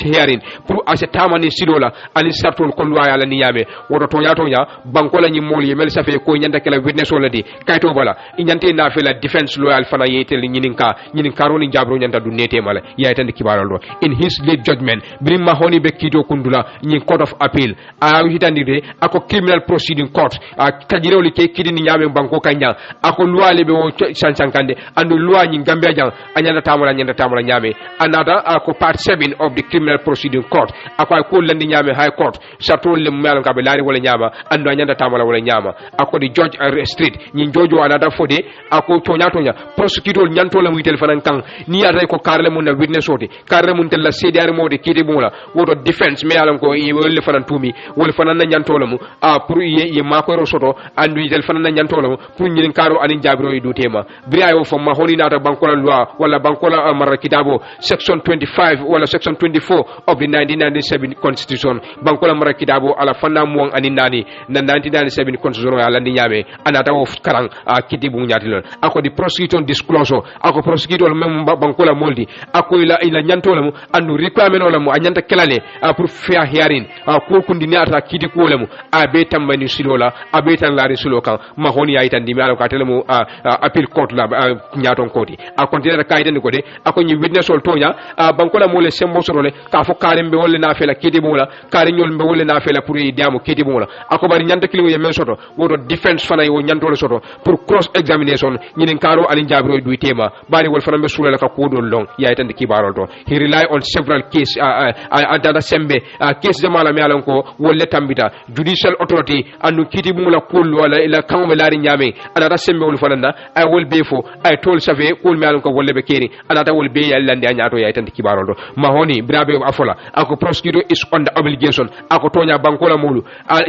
hearing pour ase tama ni sidola ani sartol ko loi ala ni yame woto tonya bankola nyi molu yemel sa fe ko nyanda kala witness oladi kayto bala inyante na fe la defense lawyer fana yetel nyinin karo ni jabro nyanda du nete mala yaytandi kibaralo in his late judgment brim mahoni be kito kundula nyin court of appeal a hitandire ako criminal proceeding court tajiro li ke kidi ni nyame banko kanya ako loi lebe o sansankande andu loi nyin gambia jang anyanda tamala nyame anada ako part 7 of the criminal proceeding court ako ko landi nyame high court satol le melo ka be lari wala nyama andu anyanda tamala wala nyama ako di George Street nyin jojo anada fode ako tonya prosecutor nyanto la muy telephone kan ni ata ko karle mun na witness oti karle mun tel la cdr modi kidi mula woto defense me alam ko e wol fanan tumi wol fanan na nyanto la mu pour ye mako ro soto andu tel fanan na nyanto la mu pour nyin karo anin jabiro e dutema briayo fo ma honi nata bankola loi wala bankola mar kitabo section 25 wala section 24 of the 1997 constitution bankola mar kitabo ala fanna mo anin nani na 1997 constitution ala ndi nyame anata wo karang kidi bu nyati lon ako di prosecutor disclosure ako prosecutor mem bankola moldi ako ila nyantola mu andu requirement wala mu anyanta kelale pour fair hearing ko kundi ni ata kidi ko wala mu be tambani silola be tan la risulo kan ma honi ya itandi mi ala ka tele mu appeal court la nyaton koti continue kaiden ko de ako ni witness ol tonya bankola mole sembo sorole ka fo karembe wolle na fela kidi mu la kare nyol mbe wolle na fela pour diamo kidi mu la ako bari nyanta kilo ye men soto wodo defense fana yo nyantole soto pour cross examination nyinen karo alin jabro du tema bari wol fana be sulala ka ko don long ya itandi kibarol to he rely on several case adada sembe case jamala mi alon ko wolle tambita judicial authority anu kiti mu la kul wala ila kan lari nyame anata sembe wol fana ay wol be fo ay tol safe kul mi alon ko wolle be keri anata wol be yallande anyato ya itandi kibarol to mahoni brabe afola ako prosecutor is on the obligation ako tonya bankola mulu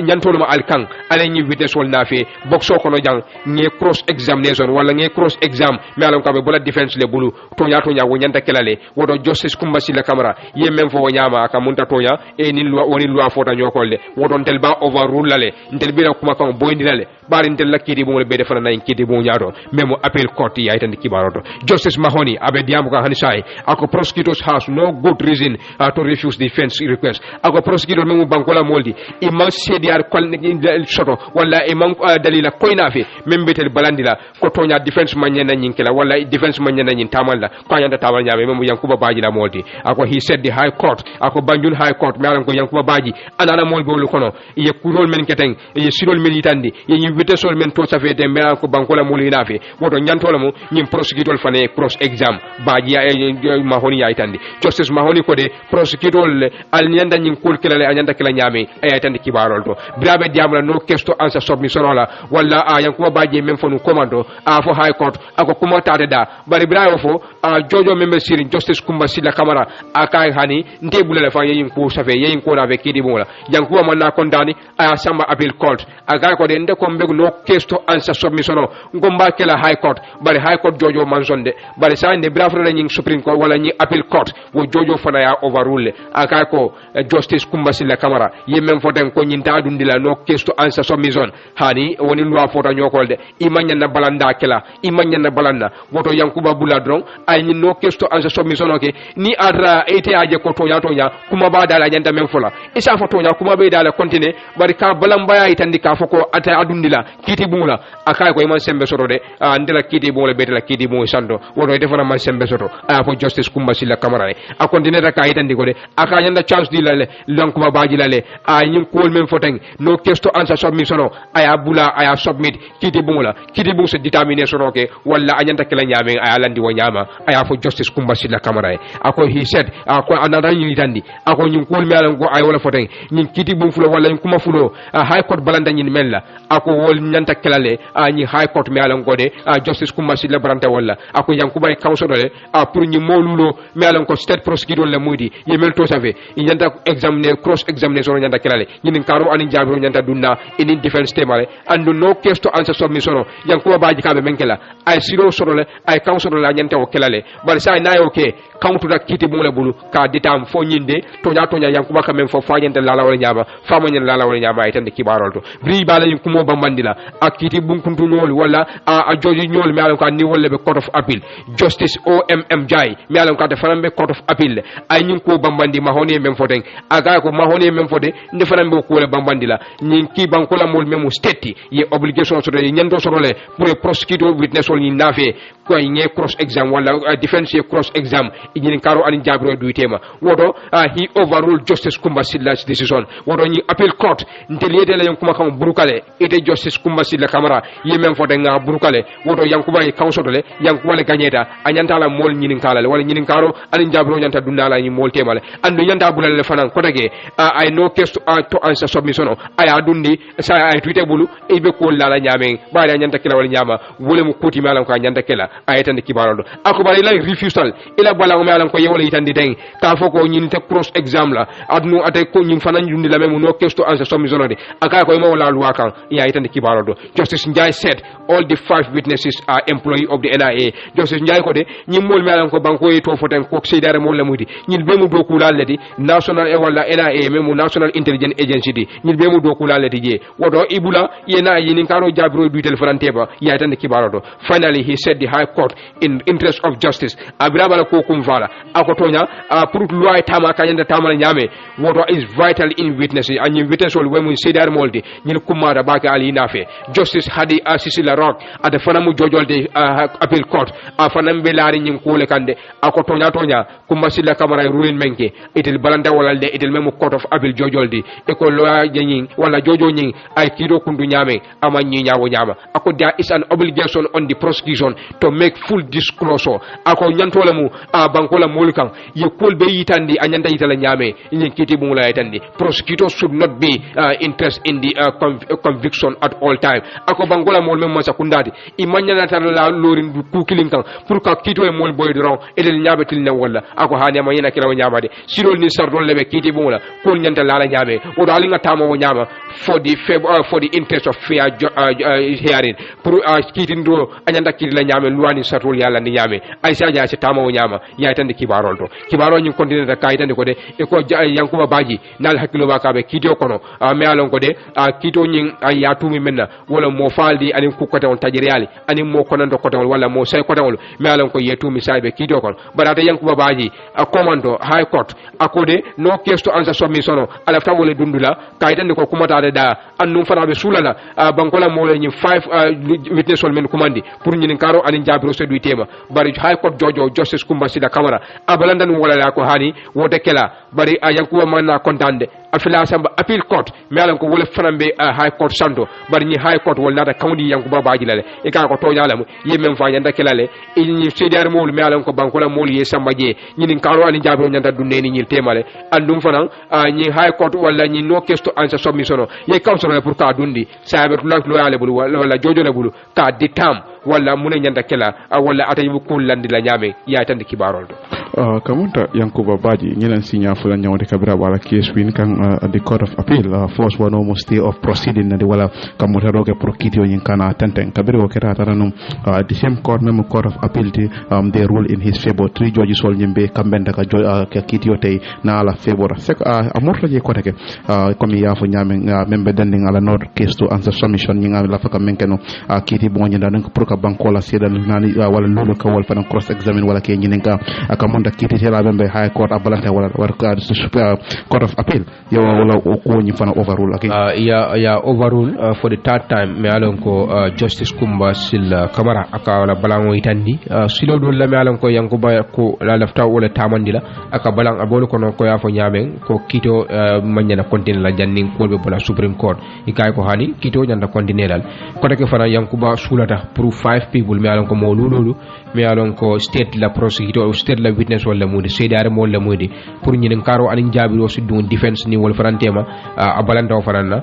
nyantolo ma alkan ale nyi witness wol nafe boxo kono jang nge cross examination wala nge cross exam mi alon ko be bola defense le bulu tonya wo nyanta kelale wodo justice kumbasi la camera ye mem fo nyama aka munta tonya e ni loi woni loi fota nyokolle wodo tel ba overrule lale ntel bi kuma kan boyndi lale bari ntel lakidi bo be defana na kidi bo nyaato memo appel court ya itandi kibaroto justice mahoni abe diamu kan hanisai ako prosecutors has no good reason to refuse defense request ako prosecutor memo bankola moldi imam cdr soto wala imam dalila koyna fi membetel balandila ko tonya defense manyana nyinkela wala defense manyana nyin tamalla ko yanda tamal nyame memo yankuba baji la moldi ako he said the high court ako banjul high court malan ko yankuba baji anana mol bolu kono ye kurol men keteng ye sirol men yitandi ye witesol men to safe de malan ko bankola moli nafi woto nyantola mo nyim prosecutor fane cross exam baji ya mahoni ya itandi justice mahoni ko de prosecutor al nyanda nyin kul kelale anyanda kala nyame ay itandi kibarol to brabe diamla no kesto answer submission wala wala yankuba baji men fonu commando fo high court ako kuma tade da bari brayo fo jojo membe sirin justice kumba sila kamara akay hani ndebula la fa yin ko safe yin ko na be kidi bola yankuba man na kondani aya samba appeal court aga ko de nde ko mbe no case to answer submission ngomba kela high court bari high court jojo mansonde bari sa ne brafra ñing supreme court wala ñi appeal court wo jojo fana ya overrule aka ko justice kumbasila camara yemem foten ko ñinta dundila no case to answer submission hani woni loi fota ñokolde imanya na balanda kela imanya na balanda woto yankuba bula dron ay ni no case to answer submission okay ni adra ete aje ko tonya kuma ba dala nyanta men fola isa fa tonya kuma be dala continue bari ka balamba ya itandi ka foko ata adundila kiti bungula akay ko man sembe soto de ndela kiti bungula be dala kiti bungu sando woto defana man sembe soto a fo justice kumbasila camara a continue da ka itandi ko de aka nyanda chance di lale lon kuma baji lale a nyim ko men foten no case to answer submission aya bula aya submit kiti bungula kiti bungu se determination okay walla anyanta kala nyame aya landi wo nyama aya fo justice kumbasila camara ako he said ako anada yini tandi ako nyum ko mi alan ko ay wala foten nyin kiti bum fulo wala kuma fulo high court balanda nyin mella ako wol nyanta kelale nyi high court mi alan ko de justice kumbasila baranta wala ako yankuba council le pour nyi molulo mi alan ko state prosecutor le mudi yemel to save nyanta examiner cross examination nyanta kelale nyin karo ani jabro nyanta dunna in defense temale and no case to answer submission yankuba baji kabe menkela ay siro sorole ay council la nyanta o kelale bar sa na okay count da kiti bum la bulu ka ditam fo nyinde tonya yankuba ka men fo fañente lala wala nyama famañen lala wala nyama ay tan kibarol to bri bala yin kumo bambandila akiti bum kuntu ñol wala a joji ñol mi alam ka ni wolle be court of appeal justice OMM jay mi alam ka de farambe court of appeal ay ñin ko bambandi ma honi men foten aga ko ma honi men fote nde farambe ko le bambandila ñin ki banko la mol memu state ye obligation so de ñando so le pour prosecutor witness wol ni nafe ko ñe cross exam wala defense cross exam ñin karo ani jabro duitema wodo he overruled justice kumbasilla's decision wodo ñi appeal court nteliede la yankuma kam burukale ite justice kumbasilla camara yemen fo de nga burukale wodo yankuba e council le yankuba le gagneta anyanta la mol ñinin kala wala ñinin karo ani jabro ñanta dundala ñi mol temale andu ñanta bulal le fanan ko dege ay no case to answer submission ay adundi sa ay tweete bulu e be ko la ñame baada ñanta kila wala ñama wole mu kuti malam ko ñanta kila ay tan kibarolo akubari la refusal ila bala ko malam ko yewole itandi den ka fo ko ñin te cross exam la adnu ate ko ñin fanan jundi la memu no case to answer submission de aka ko mo la loi kan ya itandi kibarolo justice Njai said all the 5 witnesses are employee of the NIA justice Njai ko de ñi mol malam ko banko e to foten ko seydare mo la mudi ñil be mu do kulalati national e wala NIA memu national intelligence agency di ñil be mu do kulalati je wodo ibula yena yini karo jabro du telephone teba ya itandi kibarolo finally he said the high court in interest of justice abirabala ko kum fala akotonya pour loi tama kanyanda tama nyame wodo is vital in witnesses and witness wol wemu sedar moldi ñil kumara baka ali nafe justice hadi Sisila Rock ade fanamu jojolde appeal court fanam be laari ñim ko le kande akotonya tonya kumbasila camara ruling menke etel balanda walal de etel memu court of appeal jojoldi e ko loi ñing wala jojo ñing ay kido kundu nyame ama ñi ñawo ñama ako there is an obligation on the prosecution to make full disclosure ako ñantole mu bankola mulkan ye kol be yitandi anyanda yitala nyame ñin kiti bu la yitandi prosecutor should not be interest in the conviction at all time ako bangola mol mem masa kundati imanya tan la lorin du ku kilin kan pour ka kito e mol boy dron edel nyaabe til ne wala ako hani ma yina kila nyaabade sirol ni sardol lebe kiti bu la ko nyanta la nyaabe o do alinga tamo nyaama for the interest of fair hearing pour kiti ndo anyanda kiti la nyaabe luwani sardol yalla ni nyaabe ay sa ja ci tamo nyaama ya tan kibarol to kibaro ñu continue da kayitande ko de e ko yankuba baji nal hakkilo ba kabe kito kono me alon ko de kito ñing ay ya tumi menna wala mo faldi ani ku kote on tajiriyali ani mo konando kote wala mo say kote me alon ko yetumi saybe kito kono barata yankuba baji commando high court akode no case to answer submission ala tawole dundula kayitande ko kumata da annum fana be sulala bankola mo le ñi 5 witness wol men kumandi pour ñi karo ani jabiro sedu tema bari high court jojo justice kumbasila camara abalandan wala la ko hani wote kela bari yankuba manna kontande afila samba appeal court me alan ko wala fanambe high court santo bari ni high court wala da kawdi yankuba bajilale e ka ko to nyalamu yemem fa nyanda kelale e ni cedar mol me alan ko bankola mol ye samba je ni karo ani jabro nyanda dunne ni nyil temale andum fanan ni high court wala ni no case to answer submission ye council pour ka dundi sabe tulak lo yale bulu wala jojo le bulu ka ditam wala mune nyanda kela wala atayibu ko landi la nyame ya tan kibarol do kamunta Yankuba Baji nyilan sinya fulan nyawde kabira wala case win kan the court of appeal force one almost stay of proceeding na wala kamuta roge prokitio nyin kana tenten kabiro kera taranum the same court memo court of appeal they rule in his favor 3 judges sol nyimbe kambenda ka kitio tay na ala favor sek amorta je kotake comme ya fo nyame membe dending ala not case to answer submission nyinga la faka menkeno kiti bo nyanda donc pour ka bankola sedan nani wala lolo ka wal fana cross examine wala ke nyinga akamonda kiti tela bembe high court abalante wala court of appeal yo wala ko nyi fana overrule okay ya overrule for the third time me alon ko justice Kumba Sil Kamara aka wala balango itandi silo do la me alon ko Yankuba ko la lafta wala tamandila aka balang abolo kono ko ya fo nyame ko kito manyana continue la janning ko be bola supreme court ikay ko hani kito nyanda continue dal ko take fana Yankuba sulata pour 5 people me alon ko mo lulu me alon ko state la prosecutor state la witness wala mudi sedare mo la mudi pour ñinen karo anin jabiro su dun defense ni wol farantema abalanta faranna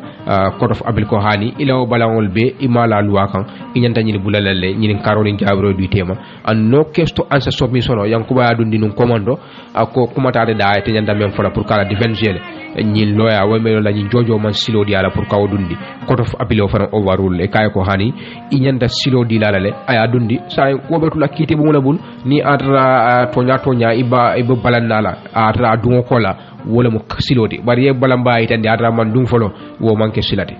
court of appeal ko hani ilaw balangol be imala loi kan inyanta ñini bulalalle ñinin karo ni jabiro du tema an no kesto ansa submission Yankuba adundi nun commando ako kumatade da te nyanda men fala pour kala defense jele ñin lawyer way melo la ñi jojo man silo di ala pour kaw dundi court of appeal o fana overrule e kay ko hani inyanda silo di lalale aya dundi sa ko betula kiti bu bul ni atra tonya iba balannala atra dungo kola wala mo siloti bari e balamba itande atra man dum folo wo manke silati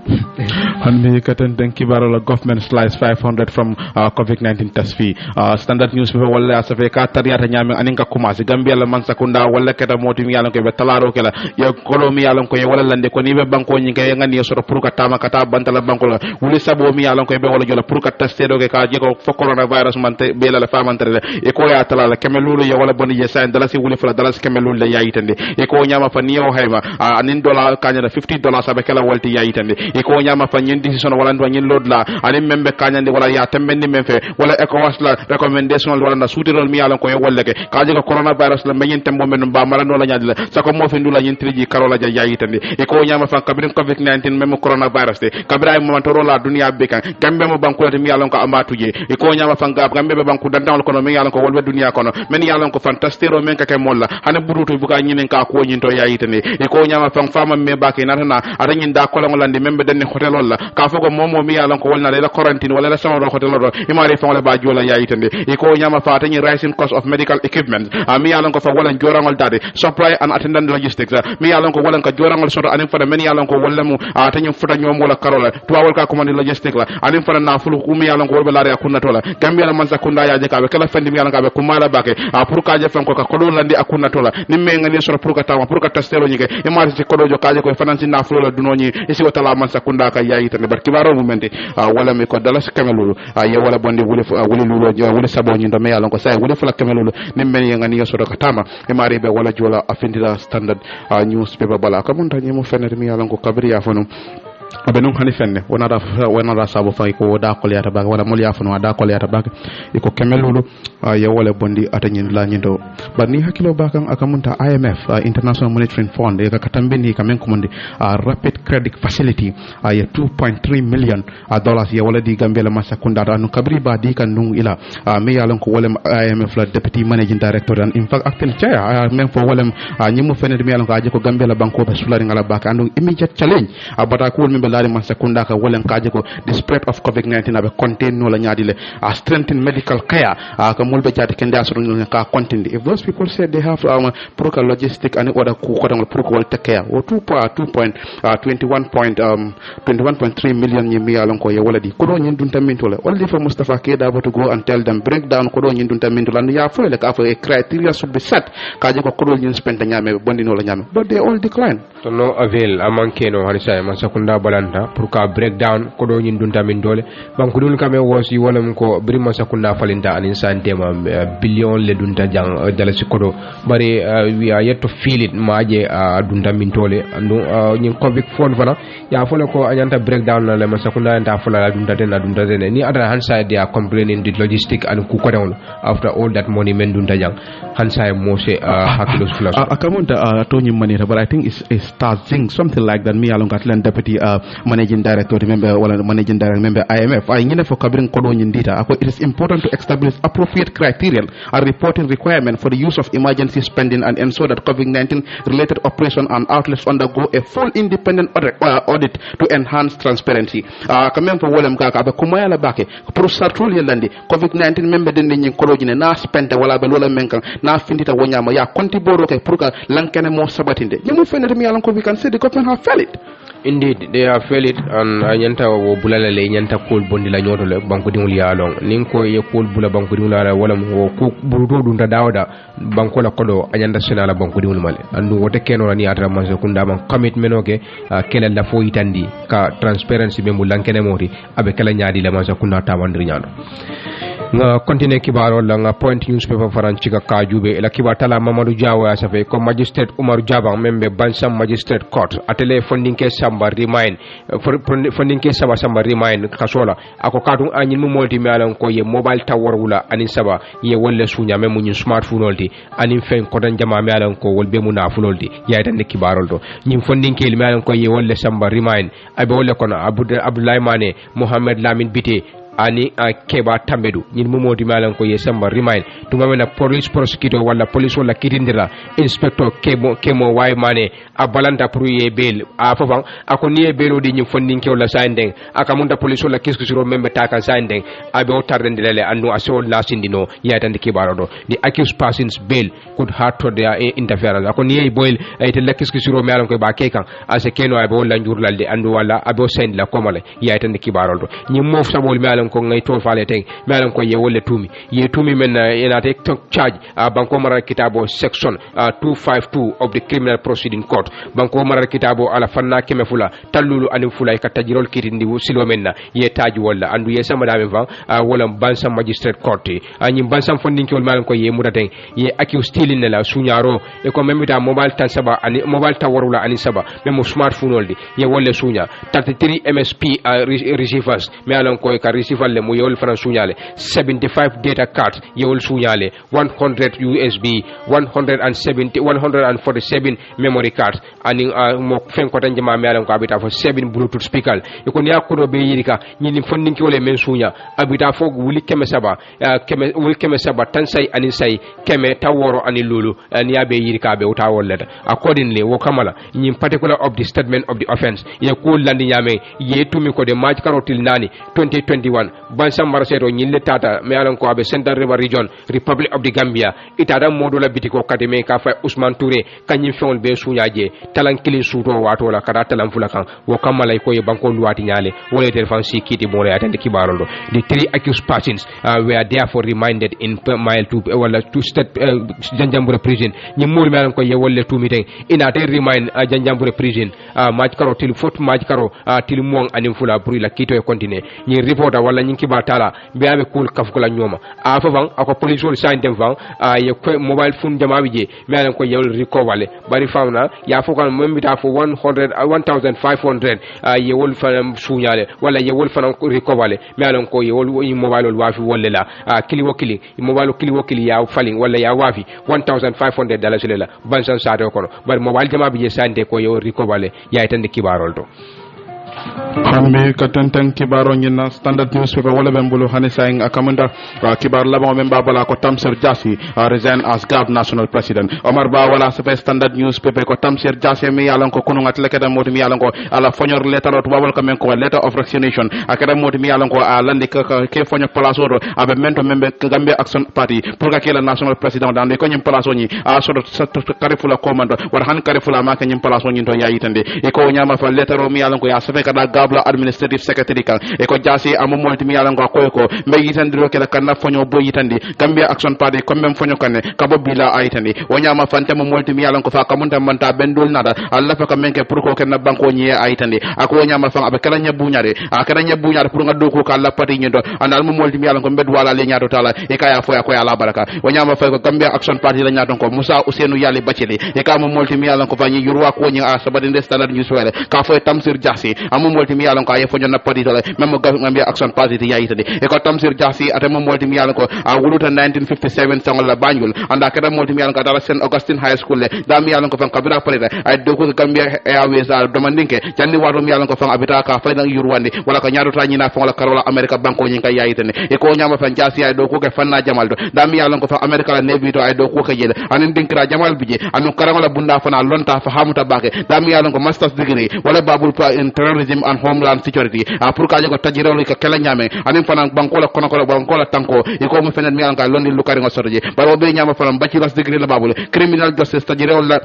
hanmi katan den kibaro la government slice 500 from covid-19 test fee standard newspaper wala asafe ka tariyata nyame aninga commencé gambia la man sakunda wala keta moti mi yalan ko be talaro kala ya kolo mi yalan ko wala lande ko ni be banko nyi kay ngani soro pour ka tama kata bantala banko la wuli sabo mi yalan ko be wala jola pour ka testero ke ka je ko fo coronavirus man te be la famantere e ko ya talala kemelulu ya wala boni je sa dalasi wuli fala dalasi kemelulu la yayitande e ko nyama fa niyo hayma anin dollar kanyana $50 sabe kala walti yayitande e ko nyama fa nyin decision wala ndo nyin load la anin membe kanyande wala ya tembendi memfe wala ECOWAS la recommendation wala na sudirol mi yalan ko e wolleke kaje ko coronavirus la menyin tembo men ba mala no la nyaadi la sako mo fe ndula nyin triji karola ja yayitande e ko nyama fa kabrin covid-19 memo coronavirus te kabira mo man to rola dunia be kan gambe mo bankulati mi yalan ko amatuje e ko nyama fa gambe be banku dandawol kono mi yalan ko wolbe dunia kono men yalan ko fantastero men ka ke molla hana burutu buka nyinen ka ko nyinto yayitande e ko nyama fa fama me bake natana ada nyin da ko landi membe denni hotel wala ka fogo momo mi yalan ko wolna la quarantine wala la sama hotel do imari fa wala ba jola yayitande e ko nyama fa tani rising cost of medical equipment mi yalan ko fa wala jorangol dade supply and attendant logistics mi yalan ko wala ka jorangol soto anin fa men yalan ko wala mu tani futa nyom wala karola tuwawol ka commande logistique la anin fa na fulu ko mi yalan ko wolbe la ya kunna tola gambia la man sakunda ya je ka be kala fendi mi yalan ka be kumala bake pour ka je fan ko ka kodo landi akunna tola nimme ngani soro pour ka tawa pour ka testero nyike e mari ci kodo jo kaje ko fanansi na fulu la dunoni e si wata man sakunda ka yayi tan barki baro mu mente wala mi ko dala kamelulu ya wala bonde wuli lulo wuli sabo nyi do me yalan ko say wuli fula kamelulu nimme ngani soro ka tama e mari be wala jola afindira standard newspaper bala ko mun tan mo fenere mi yalan ko kabri ya fonu abe non hani fenne wonada sabo fay ko da ko liata bag wala mol yafuno da ko liata bag e ko kemelulu ya wala bondi atanyin la nyindo bani hakilo bakan akamunta IMF International Monetary Fund e ka katambini kamen ko mondi rapid credit facility ya 2.3 million dollars ya wala di gambia la masakunda anu kabri ba di kan nung ila me yalon ko wala IMF la deputy managing director and in fact acting chair men for wala nyimu fenne me yalon ko aje ko gambia la banko be sulari ngala baka anu immediate challenge abata ko min balari man sakunda ka wala kaje ko the spread of covid-19 abe contain no la nyaadile strengthen medical care ka mulbe jati kende asoro ka contain if those people said they have proper logistic and other ko ko proper take care o 21.3 million yemi alon ko ye wala di ko do nyin dun taminto le wala di fa Mustafa Keda to go and tell them break down ko do nyin dun taminto la ya fo le ka fo a criteria should be set kaje ko do nyin spend nyame bondi no la nyame but they all decline to no avail amanke no hanisa man sakunda balanta pour ka breakdown ko do nyin dunta min dole banku dun kame wosi wala ko brima sakunda falinta anin sante ma billion le dunta jang dalasi ko do bari we are yet to feel it maaje dunta min dole andu nyin covid fon fana ya fole ko anyanta breakdown la ma sakunda enta fola dunta den ni other hand side they are complaining the logistic and ku ko after all that money men dunta jang hand side mo se hakilos plus akamunta to nyin manita but I think it's starting something like that me along Gatland deputy managing director member wala managing director member IMF ay ngine fo kabrin ko do nyindita ako it is important to establish appropriate criteria and reporting requirement for the use of emergency spending and ensure that COVID-19 related operation and outlets undergo a full independent audit to enhance transparency kamem fo wolem ka be ko moyala bake pour sartul yelandi COVID-19 member den nyi ko do na spende wala be lola menkan na findita wonyama ya konti boro ke pour ka lankene mo sabatinde nyimu fenete mi yalan ko we can say the government have failed. Indeed, they have failed it and nyanta wo bulala le nyanta kol bondi la nyoto le banko dingul ya long nin ko ye kol bula banko dingul la wala wo ku buruto dunda dawda banko la kodo anyanda senala banko dingul male andu wote keno ni atra man sekunda man commitment oke kala la fo itandi ka transparency be mulankene moti abe kala nyaadi la man sekunda tawandri nyano nga continue kibaro la nga point newspaper faranci ka kajube la kibatala Mamadou Diawo ya safe ko magistrate Umar Jabang membe Bansam Magistrate Court atele funding ke samba remind funding ke samba remind kasola ako kadun anyin mu molti mi alan ko ye mobile tower wula anin saba ye wolle sunya memu nyin smartphone olti anin fen ko dan jama mi alan ko wolbe mu na fulolti ya tan kibaro do nyin funding ke mi alan ko ye wolle samba remind abe wolle kono Abdoulaye Mané Mohamed Lamine Bité ani keba tambedu ñin mo modi malan ko ye samba remind tuma mena police prosecutor wala police wala kitindira inspector kemo way mané a balanta pour ye bail a fofan ako niye bailo di ñim fondin ke wala sandeng aka munda police wala kisko suro membe taka sandeng abe o tardendele andu aso la sindino ya tan ke barado the accused persons bail could hurt to their interference ako niye boil ay te kisko suro malan ko ba kekan ase keno abe wala njurlalde andu wala abe o send la komale ya tan ke barado ñim mof sabol malan ko ngay to faale teng malan ko ye wolle tumi men ena take charge banko mara kitabo section 252 of the criminal proceeding court banko mara kitabo ala fanna keme fula tallulu anim fula ka tajirol kitindi silo menna ye taji walla andu ye sama dame fa wala Bansam Magistrate Court anyi Bansam fondin ko malan ko ye mudaten ye accused stealing la sunyaro e ko memita mobile tan saba ani mobile tawarula ani saba memo smartphone oldi ye wolle sunya 33 MSP receivers malan ko ka falle mu yewol fana suñale 75 data cards yewol suñale 100 USB 147 memory cards ani mo fen ko tan jama mi alam ko abita fo 7 bluetooth speaker e ko ya ko do be yirika ñi fondinki wole men suña abita fo wuli keme saba tan say ani say keme taworo ani lulu ni abe yirika be uta wolleta accordingly wo kamala ñi particular of the statement of the offense ye ko landi nyame ye tumi ko de match karotil nani 2021 Bansam Maraseto ñille tata me alan ko abe Central River Region Republic of the Gambia itada modola bitiko kademe ka fa Ousmane Touré kanyim fewol be suñaje talan kilin suto wato la kada talan fulakan wo kamalay ko ye banko luwati nyale wole telefon si kiti mo ya tande kibarondo the three accused persons were therefore reminded in mile 2 wala to state Janjanbureh prison ñi mul me alan ko ye wolle tumiten ina te remind Janjanbureh prison match karo til fot match karo til mo anim fula pour la kito e continuer ñi reporter wala ñi kiba tala be abe kul kafkula ñoma a fafan ako police wol sain dem fan ye ko mobile phone jama wije me alan ko yewol recover bari famna ya fokan membita fo 1500 ye wol fanam suñale wala ye wol fanam recover me alan ko yewol mobile wol wafi wolle la kili wokili mobile kili wokili ya falling wala ya wafi $1,500 lela Bansam sato kono bari mobile jama wije sain de ko yewol recover ya tande kibarol to hammi katantan kibaro nyina Standard newspaper wala bembulu hani saying akamanda kibar laba memba bala ko Tamsir Jassy resign as GAF national president Omar Ba wala safa Standard newspaper ko Tamsir Jassy mi yalan ko kunu ngat lekeda modi mi yalan ko ala fonyor letter to babal kamen ko letter of resignation akada modi mi yalan ko landi ke fonyo place odo abe mento membe Gambia Action Party pour ka kela national president dan ko nyim place oni sodo karifula commando war han karifula ma ka nyim place oni to yayitande e ko nyama fa letter o mi yalan ko ya safa kada gabla administrative secretary kan e ko Jassy amu molti mi yalan ko ko mbe yitandiro kala kanna fonyo bo yitandi Gambia Action Party ko mem fonyo kanne kabo bila ayitandi wonyama fante mo molti mi yalan ko fa kamunta manta bendul nada alla fa kamenke pour ko kenna banko nyi ayitandi ako wonyama fa abe kala nyabuñare akara nyabuñare pour ngaddo ko kala pati nyindo andal mo molti mi yalan ko mbed wala le nyaato tala e kaya foya ko ala baraka wonyama fa ko Gambia Action Party la nyaaton ko Musa Ousainou Yali Bacili e ka mo molti mi yalan ko fa nyi yurwa ko nyi a sabade Standard newspaper ka fo Tamsir Jassy amu molti mi yalon ko ay fonyo na party to même Gambia Action Party ti yayitande e ko Tamsir Jassy ate mo molti mi yalon ko a wuluta 1957 sangol la Banjul anda kada molti mi yalon ko dara St Augustine High School le da mi yalon ko fan kabira parita ay do ko Gambia Airways a domandinke jandi wato mi yalon ko fan abita ka fayda yurwande wala ko nyaado ta nyina fan la karola America banko nyin kay yayitande e ko nyama fan Jassy ay do ko ke fanna jamal do da mi yalon ko fan America la Navy to ay do ko ke jele anen dinkra jamal bije anu karangola bunda fana lonta fa hamuta bake da mi yalon ko master's degree wala babul in terrorism and homeland security pour ka ko tajirolo ka kala nyame anen fana banko la kono ko banko la tanko e ko mo fenen mi yalon ka londi lukari ngo sotoje baro be nyama fana bachelor's degree la babul criminal justice tajirolo la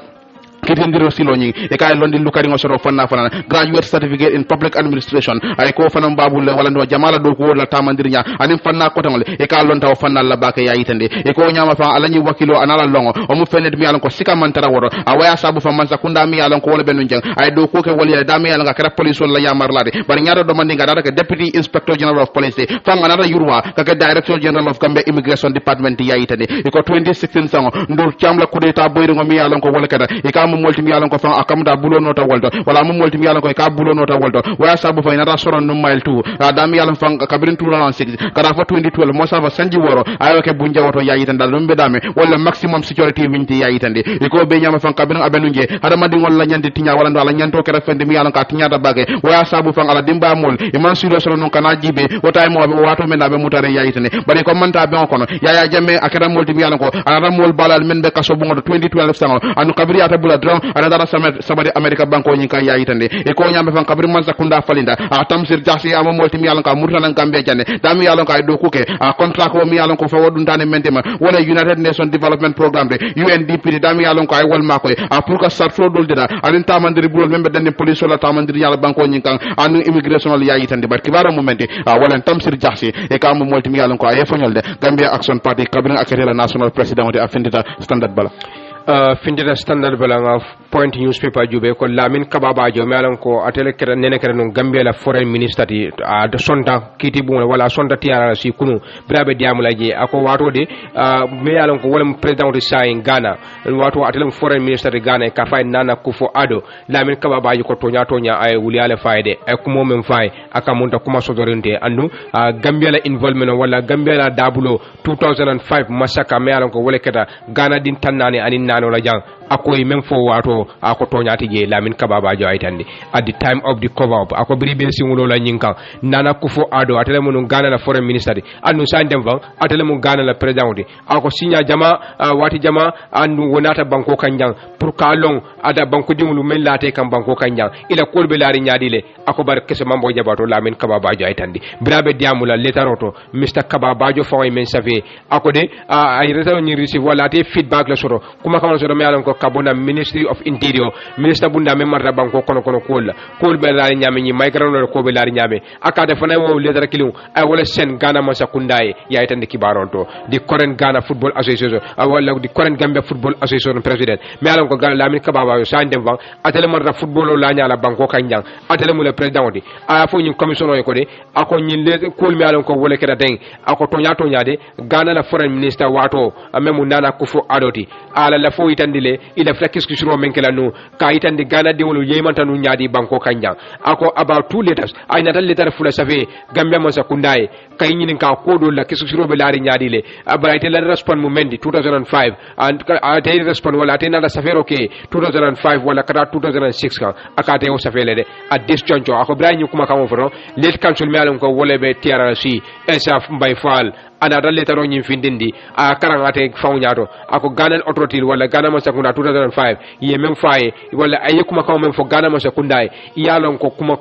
kitendiro siloni e kay londi lukari ngo soro fanna fana graduate certificate in public administration ay ko fana babul wala ndo jamala do ko la tamandirnya anin fanna ko tangol e ka lonta o fanna la baka ya yitande e ko nyama fa alani wakilo anala longo o mu fenet mi yalon ko sika mantara woro a waya sabu fa mansa kunda mi yalon ko wala benu jang ay do ko ke wali da mi yalon ka kara police wala yamar lade bar nyaado do mandi ngada ka deputy inspector general of police fa ngana yurwa ka director general of Gambia immigration department ya yitande e ko 2016 sango ndur chamla coup d'état boyri ngo mi yalon ko wala kada e ka mo molti mi yalon ko fan akamda bulo nota wolto wala mo molti mi yalon ko ka bulo nota wolto waya sabu fa inata soron no mile 2 da mi yalon fan kabirin 296 kada fa 2012 mo sa fa sanji woro ayo ke bunja woto ya yitande dum be dame wala maximum security minti ya yitande e ko be nyama fan kabirin abenunje hada madi ngol la nyande tinya wala ndo ala nyanto ke rafende mi yalon ka tinya da bage waya sabu fan ala dimba mol e man silo solo non kana jibe wota mo be wato men be mutare ya yitande bari ko manta be kono ya jamme akara molti mi yalon ko ala mol balal men be kaso bungo 2012 sango anu kabiri ata bula dron ana dara samade America banko nyin kan ya yitande e ko nyambe fan kabiri man sakunda falinda a Tamsir Jassy ama molti mi yalon ka murtana Gambia jande da mi yalon ka do kuke a contract ko mi yalon ko fa wodun tane mentema wala United Nations Development Programme de UNDP da mi yalon ko ay wal mako a pour que sar fro dol dida anin tamandiri bulol membe dande police wala tamandiri yalla banko nyin kan anu immigration wala ya yitande bar kibara momenti a wala Tamsir Jassy e ka mo molti mi yalon ko ay fonyol de Gambia Action Party kabiri akere national president de afindita standard bala findita standard bala nga point newspaper jube ko Lamin Kababajo melan ko atele kera nene kera no Gambia la foreign minister ti a sonta kiti bu wala sonta tiara si kunu brabe diamula je ako wato de me yalan ko wala president de sai Ghana wato atele foreign minister de Ghana ka fay Nana Akufo-Addo Lamin Kababajo ko tonya ay wuliale fayde ay ko momem fay aka munta kuma sodorente andu Gambia la involvement wala Gambia la dabulo 2005 masaka me yalan ko wala keta Ghana din tannani anin nano la jang akoy même fo wato ako toñati je Lamin Kababajo aytandi at the time of the cover up ako bri be singulo la nyinkan Nana Akufo-Addo atele mun Ghana la foreign minister di anu sandem van atele mun Ghana la president di ako signa jama wati jama anu wonata banko kanjang pour ka long ada banko dimulu men late kam banko kanjang ila kolbe lari nyaadi le ako bar kese mambo jabato Lamin Kababajo aytandi brabe diamula letaroto Mr Kababajo faway men safe ako de ay retaro ni receive wala te feedback la soro kuma kama soro me alon ko kabona Ministry of Interior minister bunda me marta banko kono kol be laari nyame ni migrano ko be laari nyame akade fana wo letara kilu ay wala sen Ghana mo sakundaye ya itande kibaronto di current Ghana Football Association wala di current Gambia Football Association president me alon ko Lamin Kababajo sandem van atele marta football la nyala banko kanjang atele mu le president di a fo ni commission ko de ako ni le kol me alon ko wala keda den ako tonya de Ghana la foreign minister wato memu Nana Akufo-Addo ti ala la fo itandile ila frakis kisuro menkela no ka itandi Ghana de wolo yemanta no nyaadi banko kanjang ako about 2 letters ay natal letter fula safe Gambia mo sakundaye kay nyinin ka kodo la kisuro be laari nyaadi le abara ite la respond momendi 2005 and ate respond wala ate na safero ke 2005 wala kata 2006 ka akate o safele de at this juncture ako brañu kuma kamo foro let council me alon ko wolebe TRC esaf mbay fall ana dal letaro nyim findindi a karangate fawnyato ako Ghana authority wala Ghana mo sakunda 2005 ye même faye wala ay kuma kaw même fo Ghana mo sakunda yalon ko kuma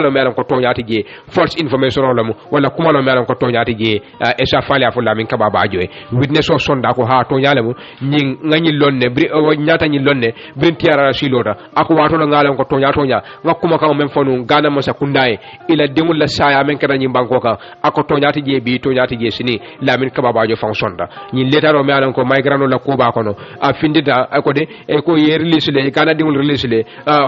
lo melan ko tonyati je false information lamu wala kuma lo melan ko tonyati je esa fali afo Lamin Kababajo witness o sonda ko ha tonyale mu nyin ngani lonne bri nyata nyi lonne brin tiara silota ako wato no ngalon ko tonya ngakuma kaw même fo no Ghana mo sakunda ila demul la saya men kada nyim banko ka ako tonyati je bi tonyati je sini Lamin Kababajo fonksonda ni letaro me alon ko migrano la kuba kono a findita akode e ko ye release le Ghana dingul release le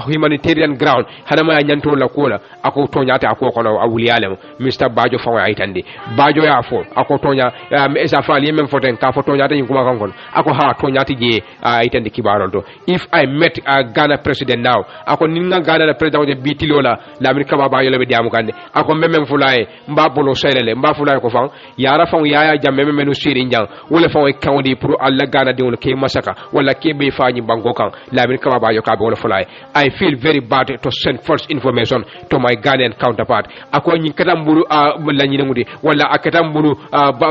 humanitarian ground hadama ya nyanto la kola ako toñata ako kono awuliyalem Mr Bajo fa wa itande Bajo ya fo ako toña esa fa li men foten ka fo toñata ngi kuma kankon ako ha toñati je itande kibarol do if I met a Ghana president now ako ninga Ghana president de bitilola la America ba yole be diamu kande ako memem fulaye mba bolo selele mba fulaye ko fan yara fan yaya jamme memenu siri njang wala fan e kawdi pour alla Ghana de wala ke masaka wala ke be fañi bango kan la America ba yo ka be wala fulaye I feel very bad to send false information to my Ghanaian counterpart ako nyi katambulu la nyi ngudi wala akatambulu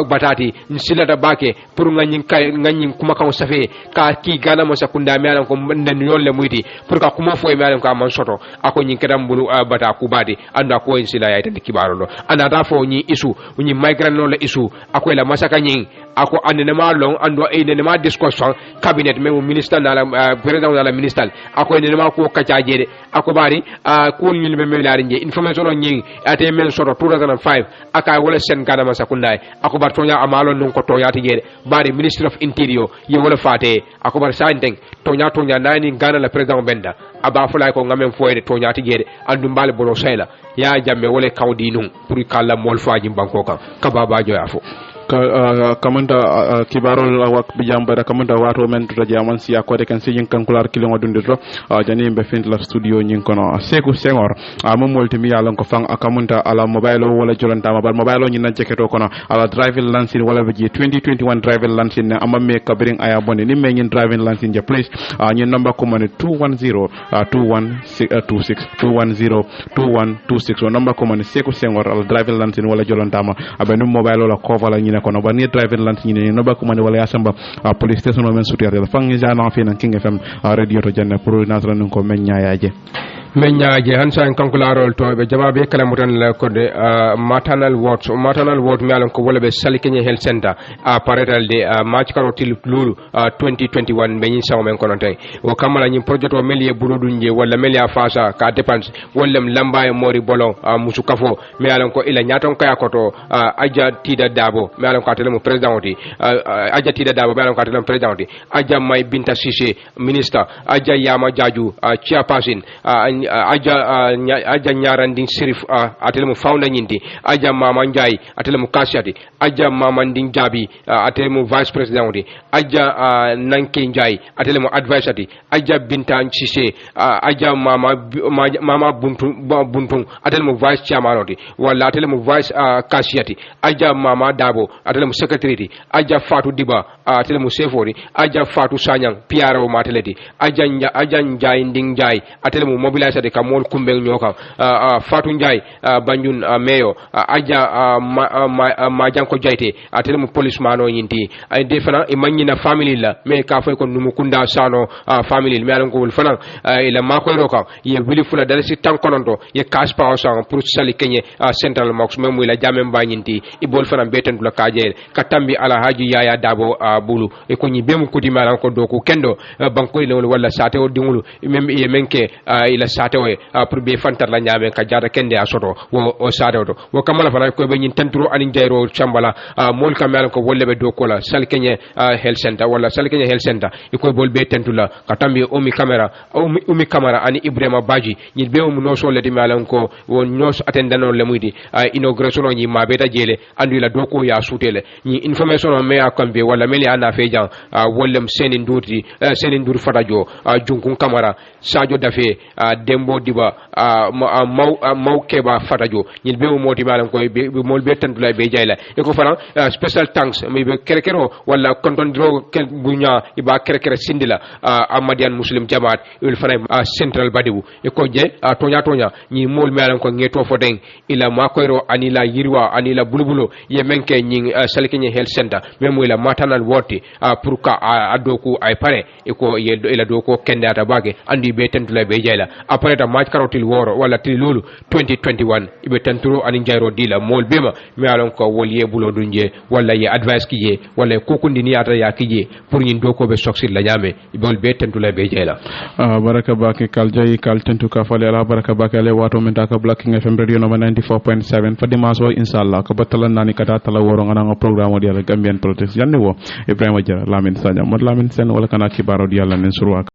batati nsilata bake pour nganyi kuma kan safe ka ki Ghana mo sakunda mi alan ko ndan yolle muyti pour ka kuma fo mi alan ko man soto ako nyi katambulu bata kubadi anda ko insila ya tan kibaro do ana da fo nyi isu nyi migrant no la isu ako la masaka nyi ako anene ma long ando ene ma discussion cabinet même ministre na la président na la ministre ako ene ma ko kacha jede ako bari ko nyi be melari nyi information on nyi ate men soto 2005 aka wala sen Ghana ma sakunda ako bar tonya amalo non ko tonya ti jede bari minister of interior ye wala fate ako bar santeng tonya nani Ghana la président benda aba fulay ko ngamen foyde tonya ti jede andum bal bolo sayla ya jamme wala kawdi nun pour kala mol faji banko kan kababa joya fo kamanta kibarol wak bijambara kamanta wato men to jaman siya ko de kan sijin kankular kilongo dundiro jani be fint la studio nyin kono Seku Senghor mom multimi yalon ko fang akamanta ala mobile wala jolanta mobile nyin nan ceketo kono ala driving license wala be 2021 driving license amame kabring aya bonde ni men nyin driving license je please nyin number ko man 210 2126 210 2126 number ko man Seku Senghor ala driving license wala jolanta ma abenu mobile wala cover la nyin kono ba ni driving license nyin no ba ko man wala yasamba police station men sutiyade fang nyi jana fi nan King FM radio to janne pour nasra nun ko men nyaaje men nyaaje hansa en kankularol to be jababe kala mutan la ko de maternal ward mi alon ko wala be salikenya health center paretal de match karotil lulu 2021 be nyin saw men kono tay o kamala nyin project o melie bulodunje wala melia fasa ka dépense wala lamba e mori bolon musu kafo mi alon ko ila nyaton kaya koto aja tida dabo mi alon ko atele mo president oti aja tida dabo mi alon ko atele mo president oti aja may binta Cissé minister aja yama jaju chairperson aja nyaranding Sirif atele mo founder nyindi aja mama Njai atele mo kasiati aja mama nding jabi atele mo vice president oti aja nanke Njai atele mo advisor ati aja binta Cissé aja mama buntung atele mo vice chairman oti wala atele mo vice kasiati aja mama dabo atele mo secretary aja Fatou Diba atele mo sefori aja Fatou Sanyang piaro mateleti aja Njai nding Njai atele mo mobilize de kamol kumbe nyoka Fatou Njai banjun meyo aja majanko jaite atele mo policeman o yinti ay defana e manyina family la me ka fay ko numu kunda sano family me alon ko wol fana ila mako roka ye wili fula dal si tankononto ye cash power sang pour sali kenye central mox mem wila jamen banyinti ibol fana beten dula kaje katambi ala haji yaya dabo bulu e ko nyi bemu kuti malan ko do ko kendo banko ile wala sate o dingulu mem ye menke ila sate o pour be fantar la nyame ka jada kende a soto o sate o wo kamala fana ko be nyin tanturo ani jairo chambala mol kamel ko wolle be do ko la sal kenye health center wala sal kenye health center e ko bol be tantula katambi umi camera ani Ibrahima Baji nyi be mu no so le di malan ko won nos attendano le mudi inauguration nyi mabeta jele andu la do ko ya sutele nyi information me akambe wala meli ana fejan wollem senin dur fatajo junkun camara Sadio Dafe Dembo Diba maw keba fatajo nyi be moti malan ko be mol be tantula be jayla e ko fana special thanks mi be kerekero wala konton dro kel bunya iba kerekere sindila Ahmadian Muslim Jamaat il fana central badibu e ko je tonya nyi mol malan ko ngeto fo den ila makoyro anila yirwa anila bulubulo ye menke nyi salkenye health center memo ila maternal ward pour ka adoku ay pare e ko ila do ko kende ata bage andi be tentula be jayla apareta match karotil woro wala tilulu 2021 ibe tanturo ani jairo dila mol bema mi alon ko woliye bulo dunje wala ye advice kije wala kokundi ni ata ya kije pour ñin doko be soxil la ñame ibol be tantula be jela baraka baki kal jayi kal tentu ka fale ala baraka baki ale wato men ta ka Black King FM radio number 94.7 fa dimanche inshallah ko batala nani kata tala woro ngana nga programme di ala Gambian Politics yanni wo Ibrahima Jara Lamine Sadia mod Lamine Sen wala kana kibaro di ala nen surwa